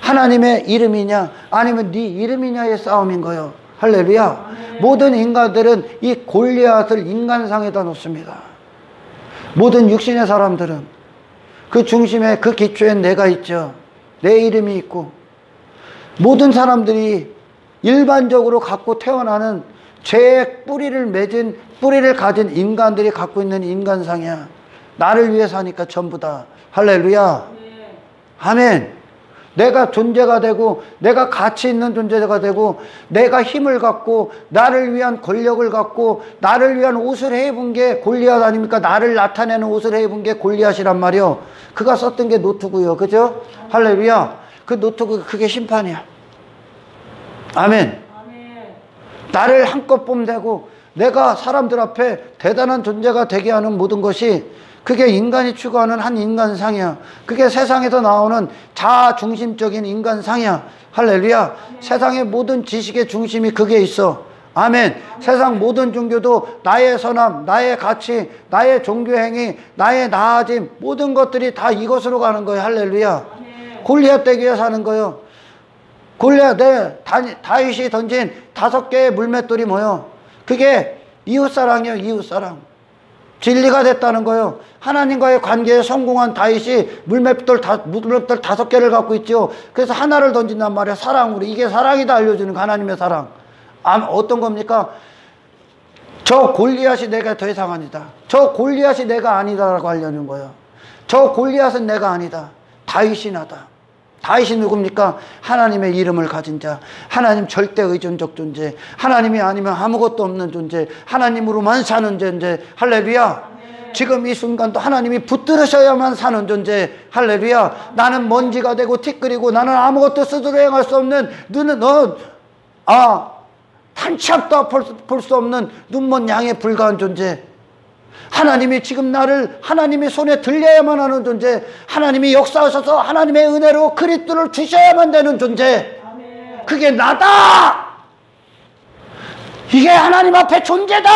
하나님의 이름이냐 아니면 네 이름이냐의 싸움인 거예요. 할렐루야. 아멘. 모든 인간들은 이 골리앗을 인간상에다 놓습니다. 모든 육신의 사람들은 그 중심에 그 기초에 내가 있죠. 내 이름이 있고, 모든 사람들이 일반적으로 갖고 태어나는 죄의 뿌리를 가진 인간들이 갖고 있는 인간상이야. 나를 위해 사니까 전부 다. 할렐루야. 아멘. 내가 존재가 되고, 내가 가치 있는 존재가 되고, 내가 힘을 갖고, 나를 위한 권력을 갖고, 나를 위한 옷을 해입은 게 골리앗 아닙니까? 나를 나타내는 옷을 해입은 게 골리앗이란 말이요. 그가 썼던 게 노트고요. 그죠? 할렐루야. 그 노트고 그게 심판이야. 아멘. 나를 한껏 뽐내고 내가 사람들 앞에 대단한 존재가 되게 하는 모든 것이, 그게 인간이 추구하는 한 인간상이야. 그게 세상에서 나오는 자아중심적인 인간상이야. 할렐루야. 세상의 모든 지식의 중심이 그게 있어. 아멘. 세상 모든 종교도 나의 선함, 나의 가치, 나의 종교행위, 나의 나아짐, 모든 것들이 다 이것으로 가는 거예요. 할렐루야. 골리앗 되기 위해 사는 거예요. 다윗이 던진 5개의 물맷돌이 뭐요? 그게 이웃사랑이에요. 이웃사랑. 진리가 됐다는 거예요. 하나님과의 관계에 성공한 다윗이 물맷돌 5개를 갖고 있죠. 그래서 하나를 던진단 말이야. 사랑으로. 이게 사랑이다 알려주는 거, 하나님의 사랑. 어떤 겁니까? 저 골리앗이 내가 더 이상 아니다. 저 골리앗이 내가 아니다라고 알려주는 거예요. 저 골리앗은 내가 아니다. 다윗이 나다. 다윗이 누굽니까? 하나님의 이름을 가진 자, 하나님 절대 의존적 존재, 하나님이 아니면 아무것도 없는 존재, 하나님으로만 사는 존재. 할렐루야. 지금 이 순간도 하나님이 붙들으셔야만 사는 존재. 할렐루야. 나는 먼지가 되고 티끌이고, 나는 아무것도 스스로 행할 수 없는, 한치 앞도 볼 수 없는 눈먼 양에 불과한 존재. 하나님이 지금 나를 하나님의 손에 들려야만 하는 존재, 하나님이 역사하셔서 하나님의 은혜로 그리스도를 주셔야만 되는 존재. 그게 나다. 이게 하나님 앞에 존재다.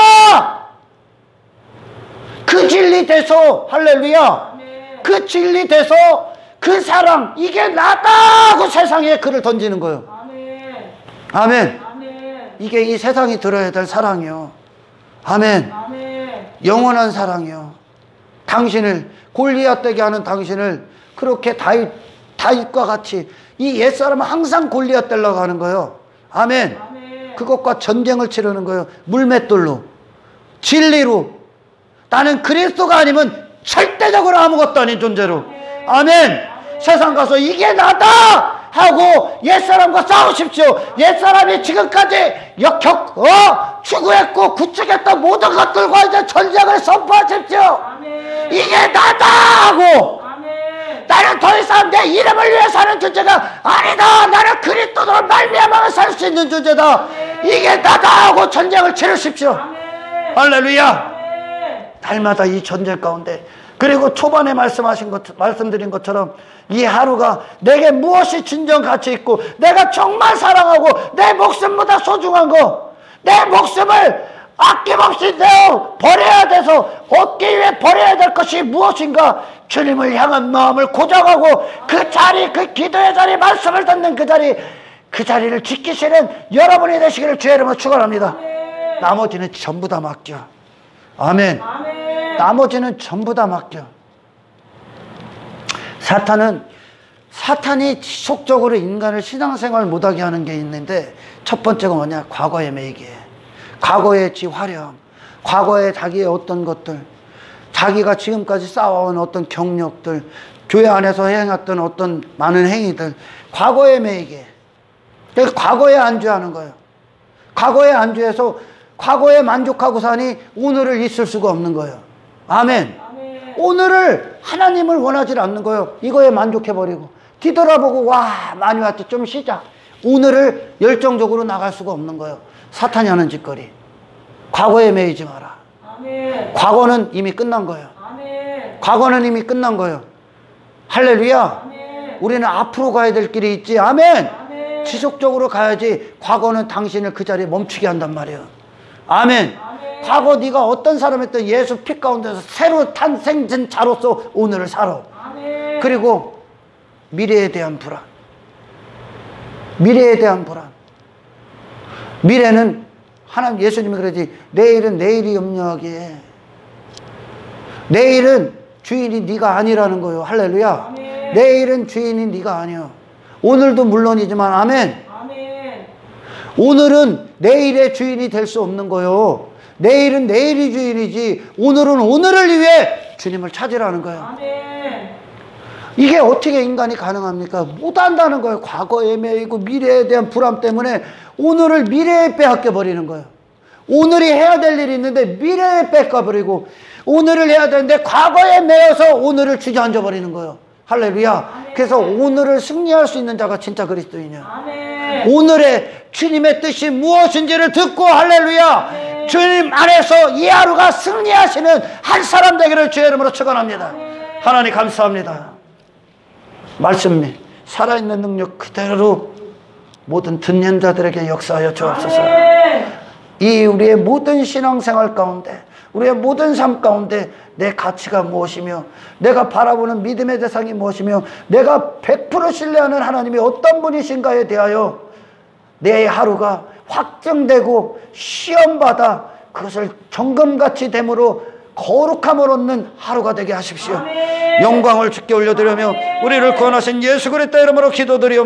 그 진리 돼서, 할렐루야, 그 진리 돼서 그 사랑, 이게 나다 하고 세상에 그를 던지는 거예요. 아멘. 이게 이 세상이 들어야 될 사랑이요. 아멘. 영원한 사랑이요. 당신을 골리앗 되게 하는 당신을 그렇게 다윗과 같이, 이 옛사람은 항상 골리앗 되려고 하는 거예요. 아멘. 그것과 전쟁을 치르는 거예요. 물맷돌로, 진리로. 나는 그리스도가 아니면 절대적으로 아무것도 아닌 존재로. 아멘. 세상 가서 이게 나다 하고 옛사람과 싸우십시오. 옛사람이 지금까지 추구했고 구축했던 모든 것들과 이제 전쟁을 선포하십시오. 아멘. 이게 나다 하고, 아멘. 나는 더 이상 내 이름을 위해 사는 존재가 아니다. 나는 그리스도로 말미암아 살 수 있는 존재다. 아멘. 이게 나다 하고 전쟁을 치르십시오. 아멘. 할렐루야. 아멘. 날마다 이 전쟁 가운데 그리고 초반에 말씀드린 것처럼 이 하루가 내게 무엇이 진정 가치 있고 내가 정말 사랑하고 내 목숨보다 소중한 거, 내 목숨을 아낌없이 내어 버려야 돼서 얻기 위해 버려야 될 것이 무엇인가, 주님을 향한 마음을 고정하고 그 자리, 그 기도의 자리, 말씀을 듣는 그 자리를 지키시는 여러분이 되시기를 주의 이름으로 축원합니다. 나머지는 전부 다 맡겨. 아멘. 나머지는 전부 다 맡겨. 사탄이 지속적으로 인간을 신앙생활 못하게 하는 게 있는데, 첫 번째가 뭐냐? 과거의 매개, 과거의 화렴, 과거의 자기의 어떤 것들, 자기가 지금까지 쌓아온 어떤 경력들, 교회 안에서 행했던 어떤 많은 행위들, 과거의 매개. 그래서 과거에 안주하는 거예요. 과거에 안주해서 과거에 만족하고 사니 오늘을 있을 수가 없는 거예요. 아멘. 오늘을, 하나님을 원하지 않는 거예요. 이거에 만족해버리고 뒤돌아보고 와 많이 왔지 좀 쉬자, 오늘을 열정적으로 나갈 수가 없는 거예요. 사탄이 하는 짓거리. 과거에 매이지 마라. 아멘. 과거는 이미 끝난 거예요. 아멘. 과거는 이미 끝난 거예요. 할렐루야. 아멘. 우리는 앞으로 가야 될 길이 있지. 아멘. 아멘. 지속적으로 가야지 과거는 당신을 그 자리에 멈추게 한단 말이에요. 아멘. 아멘. 과거 네가 어떤 사람이었든 예수 피 가운데서 새로 탄생된 자로서 오늘을 살아. 아멘. 그리고 미래에 대한 불안. 미래에 대한 불안. 미래는 하나님, 예수님이 그러지, 내일은 내일이 염려하게. 내일은 주인이 네가 아니라는 거예요. 할렐루야. 아멘. 내일은 주인이 네가 아니야. 오늘도 물론이지만. 아멘. 아멘. 오늘은 내일의 주인이 될 수 없는 거예요. 내일은 내일이 주인이지, 오늘은 오늘을 위해 주님을 찾으라는 거예요. 아멘. 이게 어떻게 인간이 가능합니까? 못한다는 거예요. 과거에 매이고 미래에 대한 불안 때문에 오늘을 미래에 빼앗겨 버리는 거예요. 오늘이 해야 될 일이 있는데 미래에 뺏겨버리고, 오늘을 해야 되는데 과거에 매여서 오늘을 주저앉아 버리는 거예요. 할렐루야. 아멘. 그래서 오늘을 승리할 수 있는 자가 진짜 그리스도이냐. 아멘. 오늘의 주님의 뜻이 무엇인지를 듣고, 할렐루야. 아멘. 주님 안에서 이 하루가 승리하시는 한 사람 되기를 주의 이름으로 축원합니다. 하나님 감사합니다. 말씀이 살아있는 능력 그대로 모든 듣는 자들에게 역사하여 주옵소서. 이 우리의 모든 신앙생활 가운데, 우리의 모든 삶 가운데 내 가치가 무엇이며, 내가 바라보는 믿음의 대상이 무엇이며, 내가 100% 신뢰하는 하나님이 어떤 분이신가에 대하여 내 하루가 확정되고 시험받아 그것을 정금같이 됨으로 거룩함을 얻는 하루가 되게 하십시오. 아멘. 영광을 주께 올려드리며 우리를 구원하신 예수 그리스도 이름으로 기도드리옵나이다.